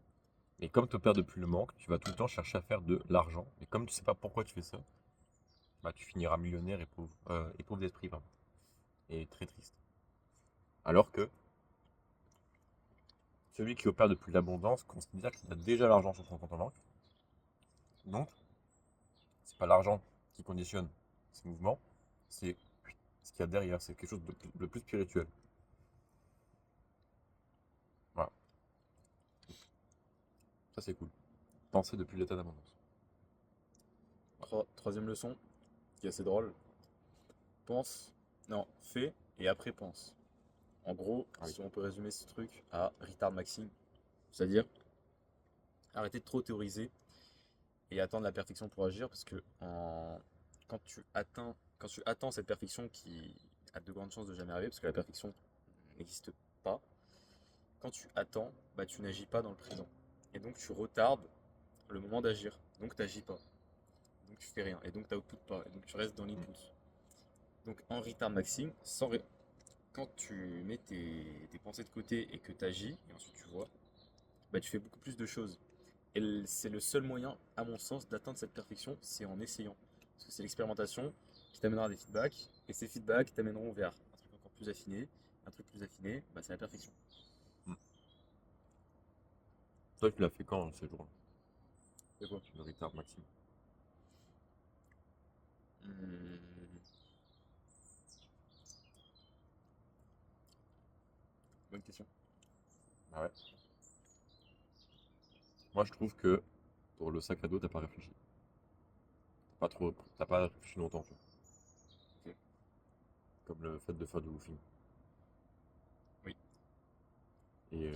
C: Mais comme tu opères depuis le manque, tu vas tout le temps chercher à faire de l'argent. Et comme tu sais pas pourquoi tu fais ça, bah, tu finiras millionnaire et pauvre d'esprit, pardon. Et très triste. Alors que celui qui opère depuis l'abondance considère qu'il a déjà l'argent sur son compte en banque. Donc, c'est pas l'argent qui conditionne ses mouvements, c'est ce qu'il y a derrière, c'est quelque chose de plus spirituel. Voilà, ça c'est cool. Penser depuis l'état d'abondance.
G: Troisième leçon, qui est assez drôle. Pense, non, fais et après pense. En gros,
C: Ah oui.
G: si on peut résumer ce truc à retard maxing, c'est-à-dire arrêter de trop théoriser et attendre la perfection pour agir, parce que quand tu attends cette perfection qui a de grandes chances de jamais arriver, parce que la perfection n'existe pas, quand tu attends, bah, tu n'agis pas dans le présent. Et donc tu retardes le moment d'agir. Donc tu n'agis pas. Donc tu fais rien. Et donc tu n'output pas. Et donc tu restes dans l'input. Donc en retard maxing, quand tu mets tes pensées de côté et que tu agis, et ensuite tu vois, bah, tu fais beaucoup plus de choses. Et c'est le seul moyen, à mon sens, d'atteindre cette perfection, c'est en essayant. Parce que c'est l'expérimentation qui t'amènera des feedbacks, et ces feedbacks t'amèneront vers un truc encore plus affiné. Un truc plus affiné, bah, c'est la perfection.
C: Hmm. Toi, tu l'as fait quand ces jours-là?
G: C'est quoi?
C: Le retard maximum.
G: Hmm, bonne question.
C: Ah ouais. Moi, je trouve que pour le sac à dos, t'as pas réfléchi. T'as pas réfléchi longtemps, tu vois.
G: Ok.
C: Comme le fait de faire du woofing.
G: Oui.
C: Et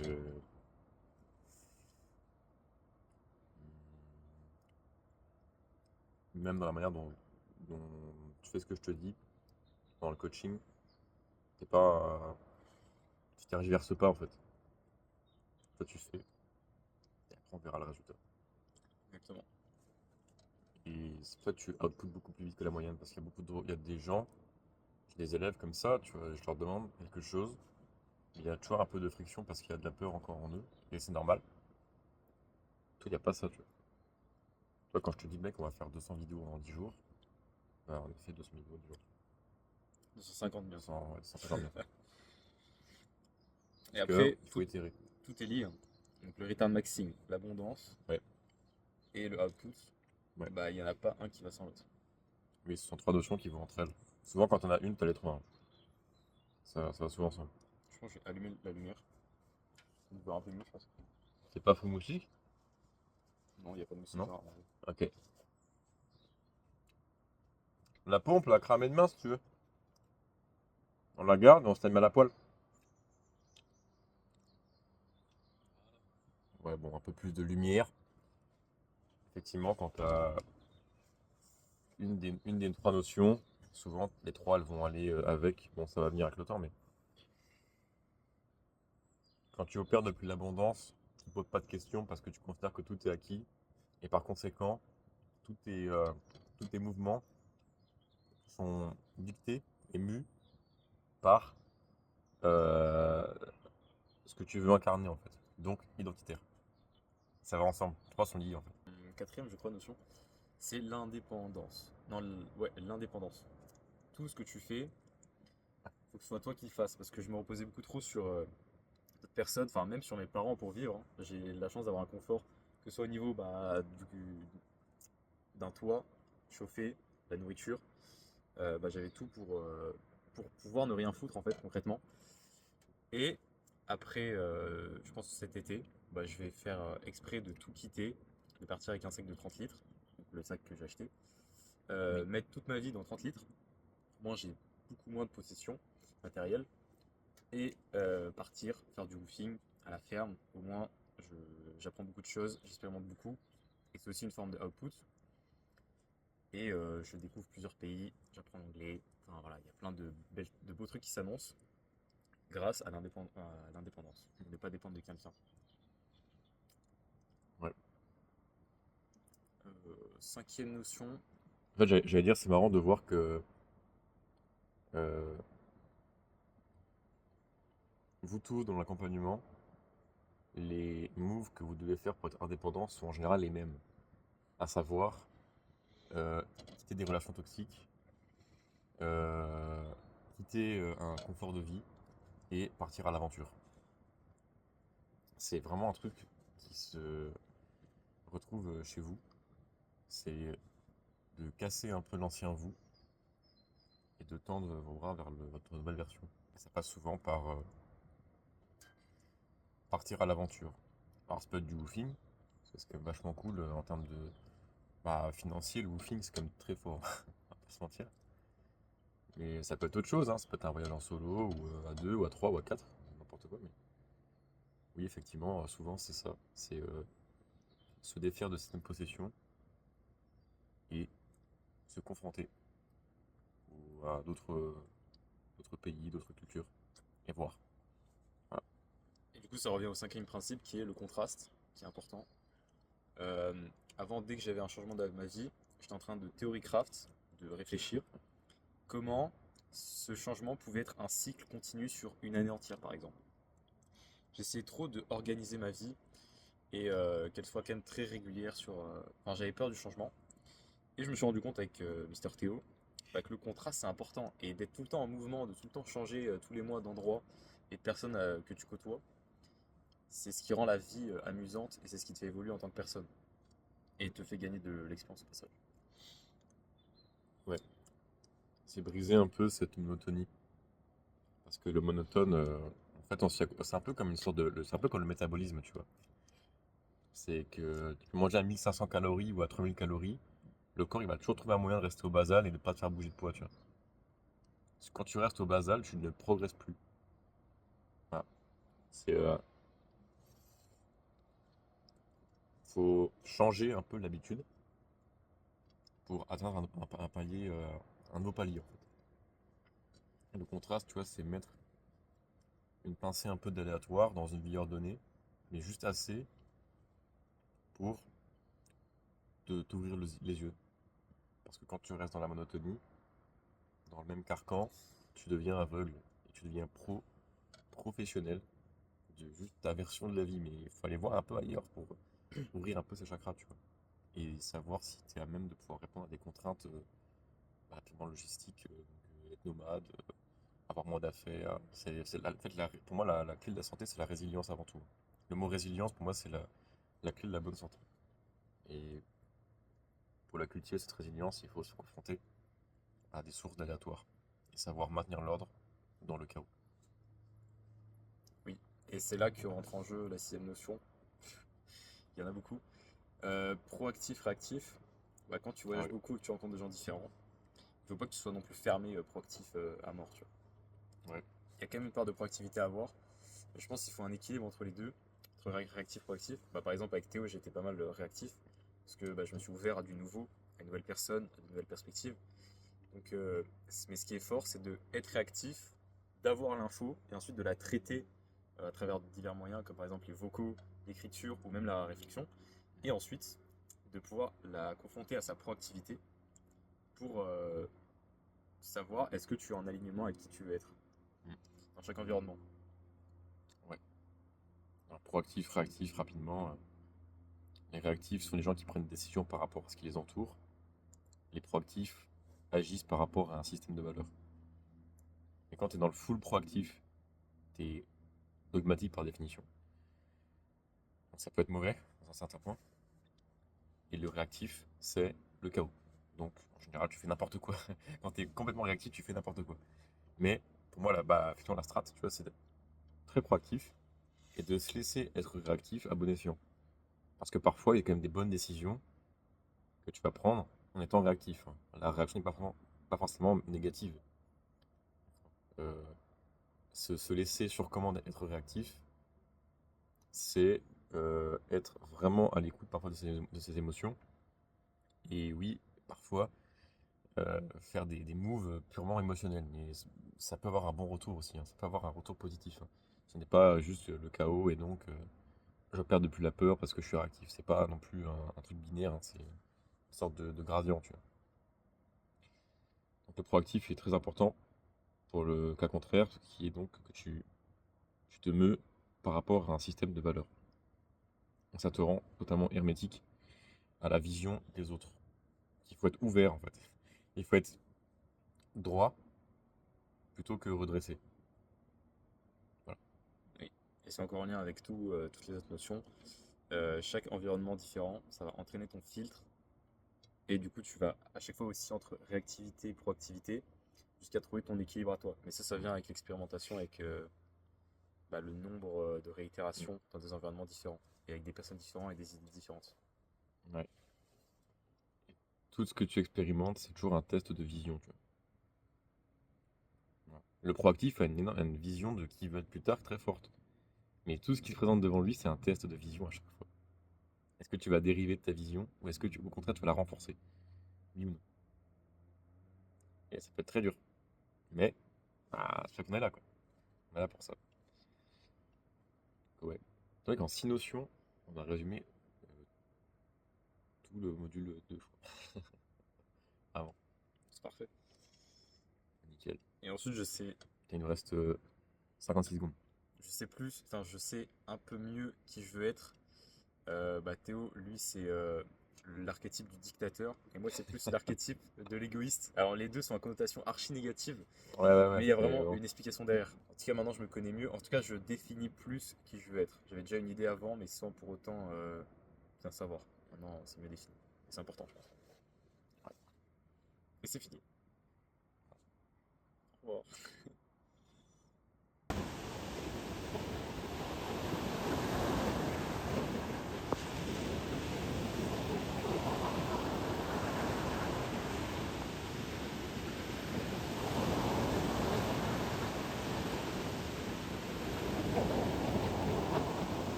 C: même dans la manière dont tu fais ce que je te dis, dans le coaching, t'es pas, tu tergiverses pas en fait. Toi, tu fais, et après on verra le résultat.
G: Exactement.
C: Et c'est pour ça que tu output beaucoup plus vite que la moyenne, parce qu'il y a il y a des gens, des élèves comme ça, tu vois, je leur demande quelque chose,
A: Il y a toujours un peu de friction parce qu'il y a de la peur encore en eux. Et c'est normal. Toi, il n'y a pas ça, tu vois. Toi, quand je te dis, mec, on va faire 200 vidéos en 10 jours, bah, on fait 200 vidéos en 10 jours.
G: 250 bien.
A: 200, ouais, 250 bien.
G: Et
A: Parce que,
G: après,
A: il faut itérer.
G: tout est lié, hein. Donc le return maxing, l'abondance
A: Ouais.
G: et le output,
A: Ouais.
G: bah il n'y en a pas un qui va sans l'autre.
A: Oui, ce sont trois notions qui vont entre elles. Souvent, quand on a une, t'as les trois, hein. Ça va souvent ensemble.
G: Je pense que je vais allumer la lumière. On peut voir un peu mieux, je pense.
A: C'est pas faux moustique?
G: Non, il n'y a pas de mousse.
A: Non.
G: noire.
A: Ok. La peau, on peut la cramer de main si tu veux. On la garde et on se la met à la poêle. Ouais, bon, un peu plus de lumière. Effectivement, quand tu as une des trois notions, souvent les trois elles vont aller avec. Bon, ça va venir avec le temps, mais quand tu opères depuis l'abondance, tu ne poses pas de questions parce que tu considères que tout est acquis. Et par conséquent, tous tes mouvements sont dictés et mus par euh, ce que tu veux incarner en fait. Donc identitaire. Ça va ensemble. Les trois sont liés en fait.
G: Quatrième, je crois, notion, c'est l'indépendance. Non, ouais, l'indépendance. Tout ce que tu fais, faut que ce soit toi qui le fasses. Parce que je me reposais beaucoup trop sur d'autres personnes, enfin même sur mes parents pour vivre, hein. J'ai la chance d'avoir un confort, que ce soit au niveau d'un toit chauffé, la nourriture. Bah, j'avais tout pour pouvoir ne rien foutre en fait concrètement. Et après, je pense que cet été, bah, je vais faire exprès de tout quitter, de partir avec un sac de 30 litres, donc le sac que j'ai acheté, mettre toute ma vie dans 30 litres. Moi, j'ai beaucoup moins de possessions matérielles et partir faire du woofing à la ferme. Au moins, j'apprends beaucoup de choses, j'expérimente beaucoup et c'est aussi une forme de output. Et je découvre plusieurs pays, j'apprends l'anglais. Enfin voilà, il y a plein de beaux trucs qui s'annoncent grâce à l'indépendance. Ne pas dépendre de quelqu'un.
A: Ouais.
G: Cinquième notion,
A: En fait, j'allais dire, c'est marrant de voir que euh, vous tous dans l'accompagnement, les moves que vous devez faire pour être indépendant sont en général les mêmes. À savoir, quitter des relations toxiques, euh, quitter un confort de vie et partir à l'aventure. C'est vraiment un truc qui se retrouve chez vous. C'est de casser un peu l'ancien vous et de tendre vos bras vers votre nouvelle version. Et ça passe souvent par partir à l'aventure. Alors, ça peut être du woofing, c'est quand même vachement cool en termes de financier. Le woofing, c'est quand même très fort, on va pas se mentir. Mais ça peut être autre chose, hein. Ça peut être un voyage en solo, ou à deux, ou à trois, ou à quatre, n'importe quoi. Mais oui, effectivement, souvent c'est ça. C'est se défaire de certaines possessions et se confronter à d'autres pays, d'autres cultures, et voir. Voilà.
G: et du coup ça revient au cinquième principe qui est le contraste, qui est important. Euh, Avant, dès que j'avais un changement de ma vie, j'étais en train de théorie craft, de réfléchir comment ce changement pouvait être un cycle continu sur une année entière par exemple. J'essayais trop de organiser ma vie et qu'elle soit quand même très régulière Enfin, j'avais peur du changement. Et je me suis rendu compte avec Mister Théo bah, que le contraste c'est important et d'être tout le temps en mouvement, de tout le temps changer tous les mois d'endroit et de personnes que tu côtoies, c'est ce qui rend la vie amusante et c'est ce qui te fait évoluer en tant que personne et te fait gagner de l'expérience au passage.
A: Ouais. C'est briser un peu cette monotonie. Parce que le monotone, en fait, c'est un peu comme une sorte c'est un peu comme le métabolisme, tu vois. C'est que tu peux manger à 1500 calories ou à 3000 calories, le corps il va toujours trouver un moyen de rester au basal et de ne pas te faire bouger de poids, tu vois. Parce que quand tu restes au basal, tu ne progresses plus. Voilà. C'est, faut changer un peu l'habitude pour atteindre un palier, un nouveau palier en fait. Et le contraste, tu vois, c'est mettre une pincée un peu d'aléatoire dans une vie ordonnée, mais juste assez pour t'ouvrir les yeux. Parce que quand tu restes dans la monotonie, dans le même carcan, tu deviens aveugle et tu deviens
C: professionnel de juste ta version de la vie, mais il faut aller voir un peu ailleurs pour ouvrir un peu ses chakras, tu vois. Et savoir si tu es à même de pouvoir répondre à des contraintes rapidement logistiques, être nomade, avoir moins d'affaires. En fait, pour moi, la clé de la santé, c'est la résilience avant tout. Le mot résilience, pour moi, c'est la clé de la bonne santé. Et pour la cultiver, cette résilience, il faut se confronter à des sources d'aléatoires et savoir maintenir l'ordre dans le chaos.
G: Oui, et c'est là que rentre en jeu la sixième notion. Il y en a beaucoup. Proactif, réactif. Bah, quand tu voyages
C: oui.
G: beaucoup et que tu rencontres des gens différents, il faut pas que tu sois non plus fermé, proactif à mort, tu vois.
C: Ouais.
G: Il y a quand même une part de proactivité à avoir. Et je pense qu'il faut un équilibre entre les deux, entre réactif et proactif. Bah, par exemple, avec Théo, j'étais pas mal réactif, parce que bah, je me suis ouvert à du nouveau, à une nouvelle personne, à de nouvelles perspectives. Donc, mais ce qui est fort, c'est d'être réactif, d'avoir l'info, et ensuite de la traiter à travers divers moyens, comme par exemple les vocaux, l'écriture ou même la réflexion. Et ensuite, de pouvoir la confronter à sa proactivité pour savoir est-ce que tu es en alignement avec qui tu veux être dans chaque environnement.
C: Alors, proactif, réactif, rapidement. Les réactifs sont les gens qui prennent des décisions par rapport à ce qui les entoure. Les proactifs agissent par rapport à un système de valeurs. Et quand tu es dans le full proactif, tu es dogmatique par définition. Donc ça peut être mauvais dans un certain point. Et le réactif, c'est le chaos. Donc en général, tu fais n'importe quoi. Quand tu es complètement réactif, tu fais n'importe quoi. Mais pour moi, là, effectivement, la strat, tu vois, c'est d'être très proactif et de se laisser être réactif à bon escient. Parce que parfois, il y a quand même des bonnes décisions que tu vas prendre en étant réactif. La réaction n'est pas forcément négative. Euh, se laisser sur commande être réactif, c'est être vraiment à l'écoute parfois de ses émotions. Et oui, parfois, faire des moves purement émotionnels. Mais ça peut avoir un bon retour aussi, ça peut avoir un retour positif. Ce n'est pas juste le chaos et donc je perds de plus la peur parce que je suis réactif. C'est pas non plus un truc binaire, c'est une sorte de gradient, tu vois. Donc le proactif est très important pour le cas contraire, qui est donc que tu te meus par rapport à un système de valeurs. Donc ça te rend totalement hermétique à la vision des autres. Il faut être ouvert en fait. Il faut être droit plutôt que redressé. Voilà.
G: Oui. Et c'est encore en lien avec toutes les autres notions. Chaque environnement différent, ça va entraîner ton filtre. Et du coup, tu vas à chaque fois aussi entre réactivité et proactivité jusqu'à trouver ton équilibre à toi. Mais ça vient avec l'expérimentation, avec le nombre de réitérations dans des environnements différents et avec des personnes différentes et des idées différentes.
C: Ouais. Tout ce que tu expérimentes, c'est toujours un test de vision. Tu vois. Voilà. Le proactif a une vision de qui veut être plus tard très forte. Mais tout ce qui se présente devant lui, c'est un test de vision à chaque fois. Est-ce que tu vas dériver de ta vision ou est-ce que au contraire tu vas la renforcer? Oui ou non? Et ça peut être très dur. Mais c'est qu'on est là, quoi. On est là pour ça. Ouais. C'est vrai qu'en 6 notions, on a résumé tout le module 2, je crois. Avant.
G: C'est parfait.
C: Nickel.
G: Et ensuite,
C: Il nous reste 56 secondes.
G: je sais un peu mieux qui je veux être. Théo, lui, c'est l'archétype du dictateur, et moi, c'est plus l'archétype de l'égoïste. Alors, les deux sont à connotation archi négative,
C: Ouais.
G: mais il y a vraiment
C: bon.
G: une explication derrière. En tout cas, maintenant, je me connais mieux. En tout cas, je définis plus qui je veux être. J'avais déjà une idée avant, mais sans pour autant bien savoir. Maintenant, c'est mieux défini. C'est important, je pense. Ouais. Et c'est fini. Au revoir.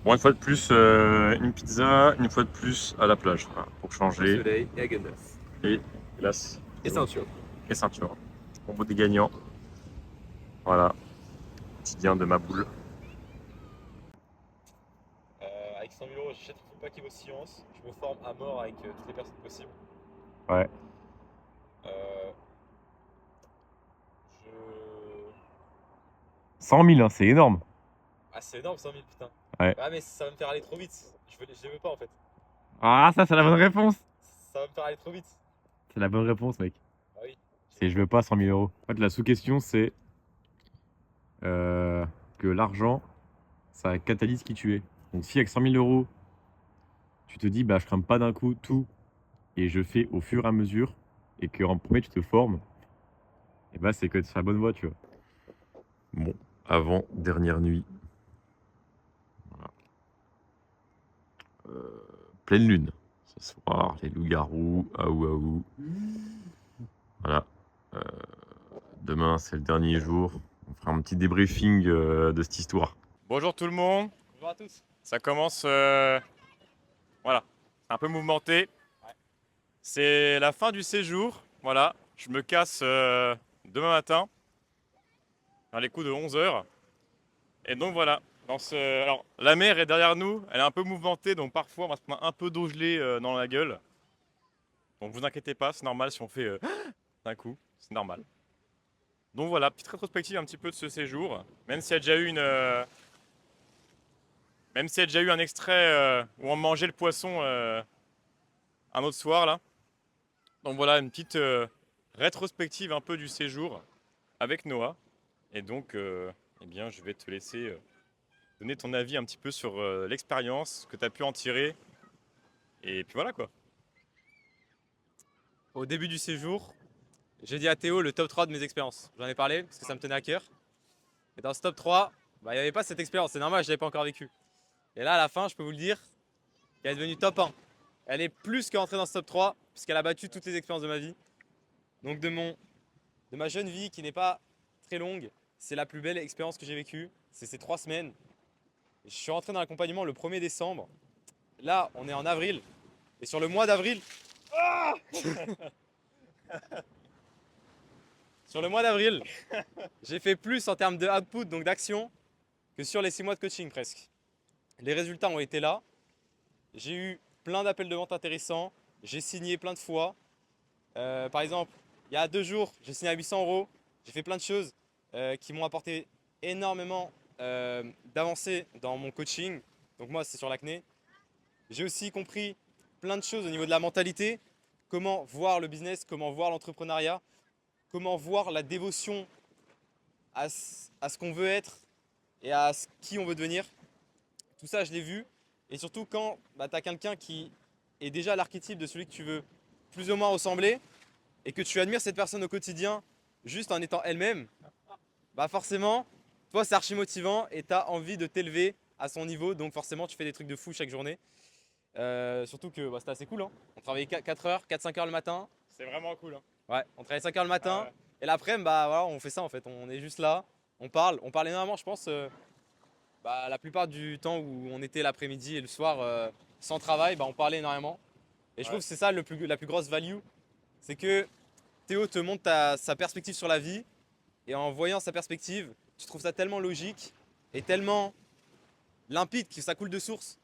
A: Bon, une fois de plus, une pizza, une fois de plus à la plage, voilà, pour changer.
G: Soleil et à Gandas.
A: Et glace.
B: Et ceinture.
A: Et ceinture. Combo des gagnants. Voilà. Quotidien de ma boule.
B: Avec 100 000 euros, j'achète un full pack Evo Science. Je me forme à mort avec toutes les personnes possibles.
A: Ouais.
B: Je...
A: 100 000, hein, c'est énorme.
B: Ah, c'est énorme 100 000, putain.
A: Ouais.
B: Ah, mais ça va me faire aller trop vite. Je les veux pas en fait.
A: Ah, ça, c'est la bonne réponse.
B: Ça va me faire aller trop vite.
A: C'est la bonne réponse, mec.
B: Ah oui.
A: C'est je veux pas 100 000 euros. En fait, la sous-question, c'est que l'argent, ça catalyse qui tu es. Donc, si avec 100 000 euros, tu te dis, bah, je crame pas d'un coup tout et je fais au fur et à mesure, et que en premier, tu te formes, et bah, c'est que tu es sur la bonne voie, tu vois.
C: Bon, avant dernière nuit. Voilà. Pleine lune. Ce soir, les loups-garous, aou aou. Voilà. Demain, c'est le dernier jour. On fera un petit débriefing de cette histoire.
A: Bonjour tout le monde.
B: Bonjour à tous.
A: Ça commence, voilà, un peu mouvementé. C'est la fin du séjour. Voilà, je me casse demain matin, vers les coups de 11 h. Et donc voilà. Alors, la mer est derrière nous, elle est un peu mouvementée, donc parfois on va se prendre un peu d'eau gelée dans la gueule. Donc vous inquiétez pas, c'est normal si on fait d'un coup, c'est normal. Donc voilà, petite rétrospective un petit peu de ce séjour, même s'il y a déjà eu un extrait où on mangeait le poisson un autre soir là. Donc voilà, une petite rétrospective un peu du séjour avec Noah. Et donc, eh bien, je vais te laisser donner ton avis un petit peu sur l'expérience que tu as pu en tirer. Et puis voilà quoi.
B: Au début du séjour, j'ai dit à Théo le top 3 de mes expériences. J'en ai parlé parce que ça me tenait à cœur. Et dans ce top 3, bah, il n'y avait pas cette expérience. C'est normal, je ne l'avais pas encore vécu. Et là, à la fin, je peux vous le dire, elle est devenue top 1. Elle est plus qu'entrée dans ce top 3 puisqu'elle a battu toutes les expériences de ma vie. Donc de ma jeune vie qui n'est pas très longue, c'est la plus belle expérience que j'ai vécue. C'est ces 3 semaines. Je suis rentré dans l'accompagnement le 1er décembre. Là, on est en avril. Et sur le mois d'avril... Sur le mois d'avril, j'ai fait plus en termes de output, donc d'action, que sur les 6 mois de coaching presque. Les résultats ont été là. J'ai eu plein d'appels de vente intéressants. J'ai signé plein de fois. Par exemple, il y a 2 jours, j'ai signé à 800 €. J'ai fait plein de choses qui m'ont apporté énormément d'avancées dans mon coaching. Donc moi, c'est sur l'acné. J'ai aussi compris plein de choses au niveau de la mentalité. Comment voir le business, comment voir l'entrepreneuriat, comment voir la dévotion à ce qu'on veut être et à qui on veut devenir. Tout ça, je l'ai vu. Et surtout quand tu as quelqu'un qui est déjà l'archétype de celui que tu veux plus ou moins ressembler et que tu admires cette personne au quotidien juste en étant elle-même, bah forcément, toi c'est archi motivant et tu as envie de t'élever à son niveau. Donc forcément, tu fais des trucs de fou chaque journée. Surtout que c'était assez cool. Hein. On travaillait 4 heures, 4-5 heures le matin.
A: C'est vraiment cool. Hein.
B: Ouais, on travaille 5 heures le matin.
A: Ah ouais.
B: Et l'après-midi, bah, voilà, on fait ça en fait. On est juste là, on parle énormément, je pense. La plupart du temps où on était l'après-midi et le soir sans travail, bah, on parlait énormément. Et je trouve que c'est ça la plus grosse value. C'est que Théo te montre sa perspective sur la vie. Et en voyant sa perspective, tu trouves ça tellement logique et tellement limpide que ça coule de source.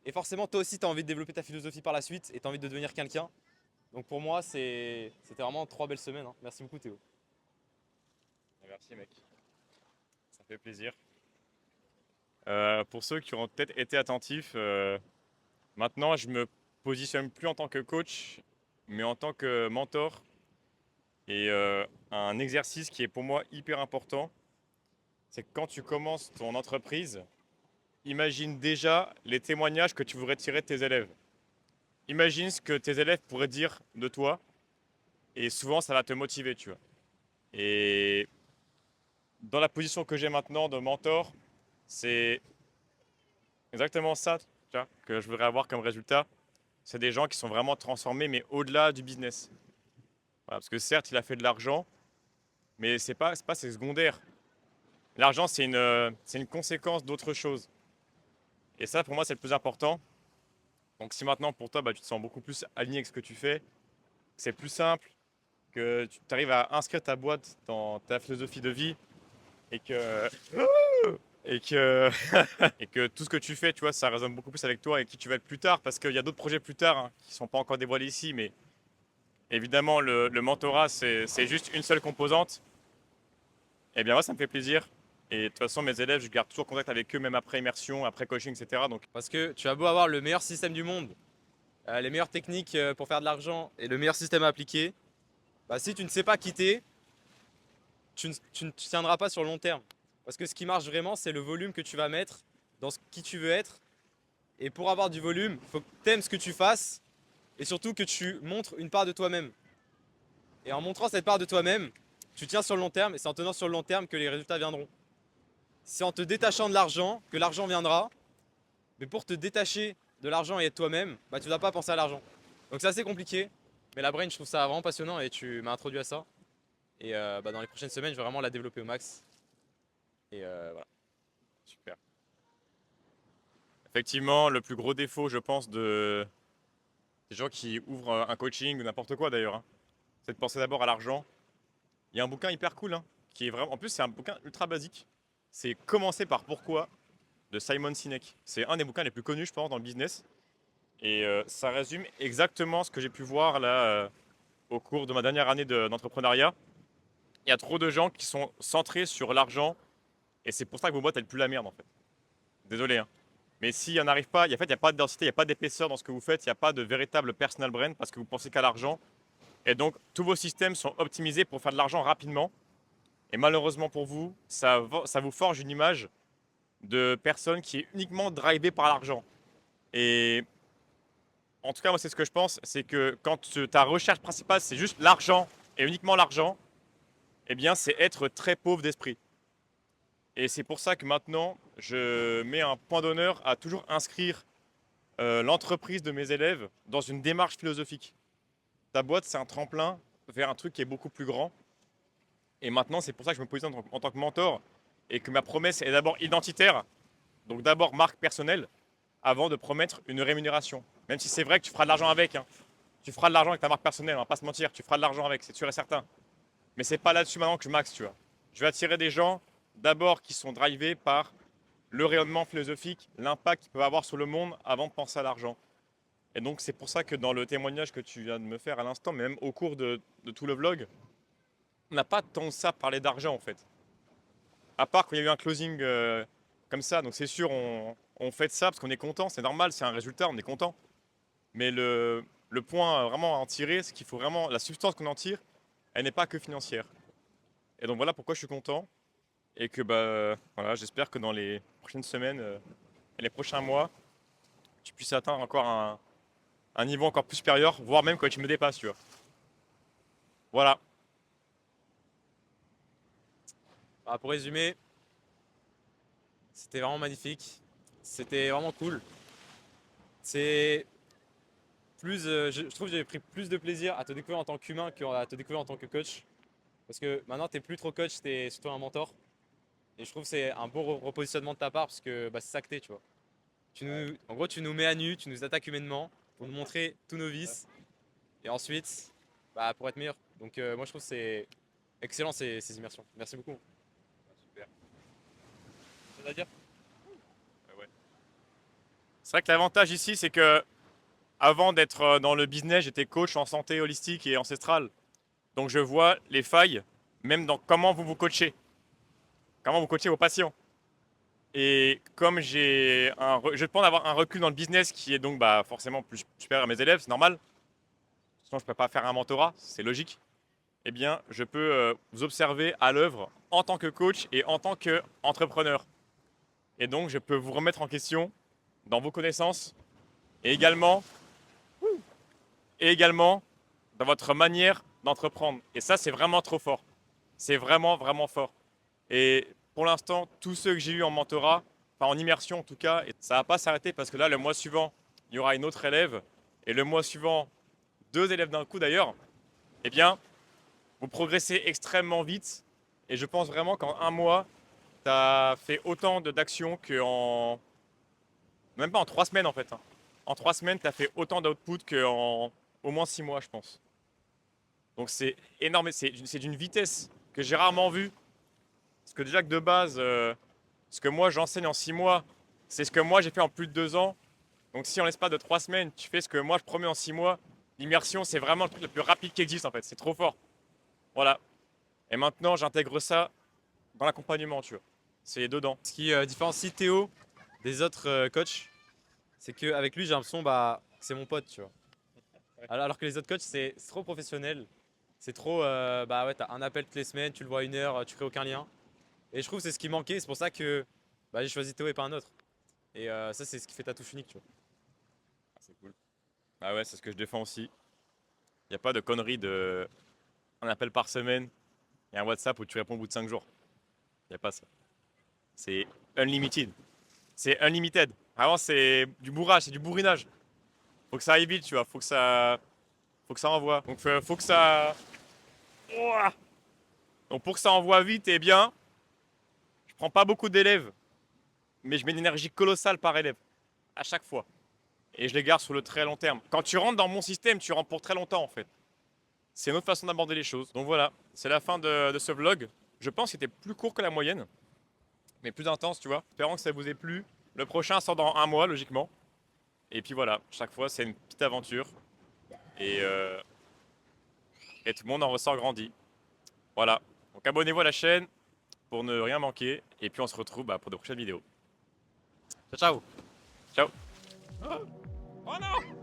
B: Et forcément, toi aussi, tu as envie de développer ta philosophie par la suite et tu as envie de devenir quelqu'un. Donc pour moi, c'était vraiment 3 belles semaines. Hein. Merci beaucoup Théo.
A: Merci mec. Ça fait plaisir. Pour ceux qui auront peut-être été attentifs, maintenant je me positionne plus en tant que coach, mais en tant que mentor. Et un exercice qui est pour moi hyper important, c'est que quand tu commences ton entreprise, imagine déjà les témoignages que tu voudrais tirer de tes élèves. Imagine ce que tes élèves pourraient dire de toi, et souvent ça va te motiver, tu vois. Et dans la position que j'ai maintenant de mentor, c'est exactement ça, tu vois, que je voudrais avoir comme résultat. C'est des gens qui sont vraiment transformés, mais au-delà du business. Voilà, parce que certes, il a fait de l'argent, mais c'est secondaire. L'argent, c'est une conséquence d'autre chose. Et ça, pour moi, c'est le plus important. Donc si maintenant, pour toi, tu te sens beaucoup plus aligné avec ce que tu fais, c'est plus simple,
H: que tu arrives à inscrire ta boîte dans ta philosophie de vie et que, et que, et que tout ce que tu fais, tu vois, ça résonne beaucoup plus avec toi et qui tu vas être plus tard, parce qu'il y a d'autres projets plus tard hein, qui ne sont pas encore dévoilés ici, mais évidemment, le mentorat, c'est juste une seule composante. Et bien moi, ça me fait plaisir. Et de toute façon, mes élèves, je garde toujours contact avec eux, même après immersion, après coaching, etc. Donc,
I: Parce que tu as beau avoir le meilleur système du monde, les meilleures techniques pour faire de l'argent et le meilleur système à appliquer, bah, si tu ne sais pas quitter, tu ne tiendras pas sur le long terme. Parce que ce qui marche vraiment, c'est le volume que tu vas mettre dans qui tu veux être. Et pour avoir du volume, il faut que tu aimes ce que tu fasses et surtout que tu montres une part de toi-même. Et en montrant cette part de toi-même, tu tiens sur le long terme et c'est en tenant sur le long terme que les résultats viendront. C'est en te détachant de l'argent que l'argent viendra. Mais pour te détacher de l'argent et être toi-même, bah, tu ne dois pas penser à l'argent. Donc c'est assez compliqué. Mais la brain, je trouve ça vraiment passionnant et tu m'as introduit à ça. Et bah, dans les prochaines semaines, je vais vraiment la développer au max. Et voilà.
H: super. Effectivement, le plus gros défaut, je pense, des gens qui ouvrent un coaching ou n'importe quoi d'ailleurs, hein, c'est de penser d'abord à l'argent. Il y a un bouquin hyper cool, hein, qui est vraiment. En plus, c'est un bouquin ultra basique. C'est Commencer par pourquoi de Simon Sinek. C'est un des bouquins les plus connus, je pense, dans le business. Et ça résume exactement ce que j'ai pu voir là au cours de ma dernière année d'entrepreneuriat. Il y a trop de gens qui sont centrés sur l'argent et c'est pour ça que vos boîtes, elles puent la merde en fait. Désolé, hein. Mais s'il n'y en arrive pas, en fait, il n'y a pas de densité, il n'y a pas d'épaisseur dans ce que vous faites, il n'y a pas de véritable personal brand parce que vous pensez qu'à l'argent. Et donc, tous vos systèmes sont optimisés pour faire de l'argent rapidement. Et malheureusement pour vous, ça vous forge une image de personne qui est uniquement drivée par l'argent. Et en tout cas, moi, c'est ce que je pense, c'est que quand ta recherche principale, c'est juste l'argent et uniquement l'argent, eh bien, c'est être très pauvre d'esprit. Et c'est pour ça que maintenant, je mets un point d'honneur à toujours inscrire l'entreprise de mes élèves dans une démarche philosophique. Ta boîte, c'est un tremplin vers un truc qui est beaucoup plus grand. Et maintenant, c'est pour ça que je me positionne en tant que mentor et que ma promesse est d'abord identitaire, donc d'abord marque personnelle, avant de promettre une rémunération. Même si c'est vrai que tu feras de l'argent avec. Hein. Tu feras de l'argent avec ta marque personnelle, on va pas se mentir, tu feras de l'argent avec, c'est sûr et certain. Mais c'est pas là-dessus maintenant que je max, tu vois. Je vais attirer des gens d'abord qui sont drivés par le rayonnement philosophique, l'impact qu'ils peuvent avoir sur le monde avant de penser à l'argent. Et donc c'est pour ça que dans le témoignage que tu viens de me faire à l'instant, mais même au cours de tout le vlog, on n'a pas tant que ça parlé d'argent en fait. À part quand il y a eu un closing comme ça, donc c'est sûr on fait de ça parce qu'on est content, c'est normal, c'est un résultat, on est content. Mais le point vraiment à en tirer, c'est qu'il faut vraiment, la substance qu'on en tire, elle n'est pas que financière. Et donc voilà pourquoi je suis content. Et que bah, voilà, j'espère que dans les prochaines semaines et les prochains mois, tu puisses atteindre encore un niveau encore plus supérieur, voire même quand tu me dépasses, tu vois. Voilà.
I: Bah, pour résumer, c'était vraiment magnifique. C'était vraiment cool. C'est plus, je trouve que j'ai pris plus de plaisir à te découvrir en tant qu'humain qu'à te découvrir en tant que coach. Parce que maintenant, tu n'es plus trop coach, tu es surtout un mentor. Et je trouve que c'est un bon repositionnement de ta part parce que bah, c'est ça que t'es, tu vois. En gros, tu nous mets à nu, tu nous attaques humainement pour nous montrer tous nos vices. Et ensuite, bah, pour être meilleur. Donc moi, je trouve que c'est excellent ces immersions. Merci beaucoup.
H: Super.
I: Ça veut dire
H: Ouais. C'est vrai que l'avantage ici, c'est que avant d'être dans le business, j'étais coach en santé holistique et ancestrale. Donc je vois les failles, même dans comment vous coachez. Comment vous coachez vos patients. Et comme je pense avoir un recul dans le business qui est donc bah, forcément plus supérieur à mes élèves, c'est normal. Sinon, je ne peux pas faire un mentorat, c'est logique. Eh bien, je peux vous observer à l'œuvre en tant que coach et en tant qu'entrepreneur. Et donc, je peux vous remettre en question dans vos connaissances et également dans votre manière d'entreprendre. Et ça, c'est vraiment trop fort. C'est vraiment, vraiment fort. Et pour l'instant, tous ceux que j'ai eus en mentorat, enfin en immersion en tout cas, et ça ne va pas s'arrêter parce que là, le mois suivant, il y aura une autre élève. Et le mois suivant, 2 élèves d'un coup d'ailleurs. Eh bien, vous progressez extrêmement vite. Et je pense vraiment qu'en un mois, tu as fait autant d'actions qu'en... Même pas en 3 semaines en fait. Hein. En 3 semaines, tu as fait autant d'output qu'en au moins 6 mois, je pense. Donc c'est énorme, c'est d'une vitesse que j'ai rarement vue. Parce que déjà que de base, ce que moi j'enseigne en 6 mois, c'est ce que moi j'ai fait en plus de 2 ans. Donc si en l'espace de 3 semaines, tu fais ce que moi je promets en 6 mois, l'immersion c'est vraiment le truc le plus rapide qui existe en fait, c'est trop fort. Voilà. Et maintenant j'intègre ça dans l'accompagnement, tu vois. C'est dedans.
I: Ce qui différencie Théo des autres coachs, c'est qu'avec lui, j'ai l'impression que c'est mon pote, tu vois. Alors que les autres coachs, c'est trop professionnel. C'est trop, bah ouais, t'as un appel toutes les semaines, tu le vois 1 heure, tu crées aucun lien. Et je trouve que c'est ce qui manquait, c'est pour ça que j'ai choisi Théo et pas un autre. Et ça, c'est ce qui fait ta touche unique, tu vois.
H: C'est cool. Ah ouais, c'est ce que je défends aussi. Il n'y a pas de connerie de un appel par semaine et un WhatsApp où tu réponds au bout de 5 jours. Il n'y a pas ça. C'est unlimited. C'est unlimited. Vraiment, c'est du bourrage, c'est du bourrinage. Faut que ça aille vite, tu vois. Faut que ça envoie. Donc, faut que ça. Ouah. Donc, pour que ça envoie vite et bien, je prends pas beaucoup d'élèves, mais je mets une énergie colossale par élève à chaque fois. Et je les garde sur le très long terme. Quand tu rentres dans mon système, tu rentres pour très longtemps en fait. C'est une autre façon d'aborder les choses. Donc voilà, c'est la fin de ce vlog. Je pense qu'il était plus court que la moyenne, mais plus intense, tu vois. Espérons que ça vous ait plu. Le prochain sort dans 1 mois, logiquement. Et puis voilà, chaque fois, c'est une petite aventure. Et tout le monde en ressort grandi. Voilà. Donc abonnez-vous à la chaîne pour ne rien manquer. Et puis on se retrouve pour de prochaines vidéos. Ciao, ciao. Ciao. Oh non!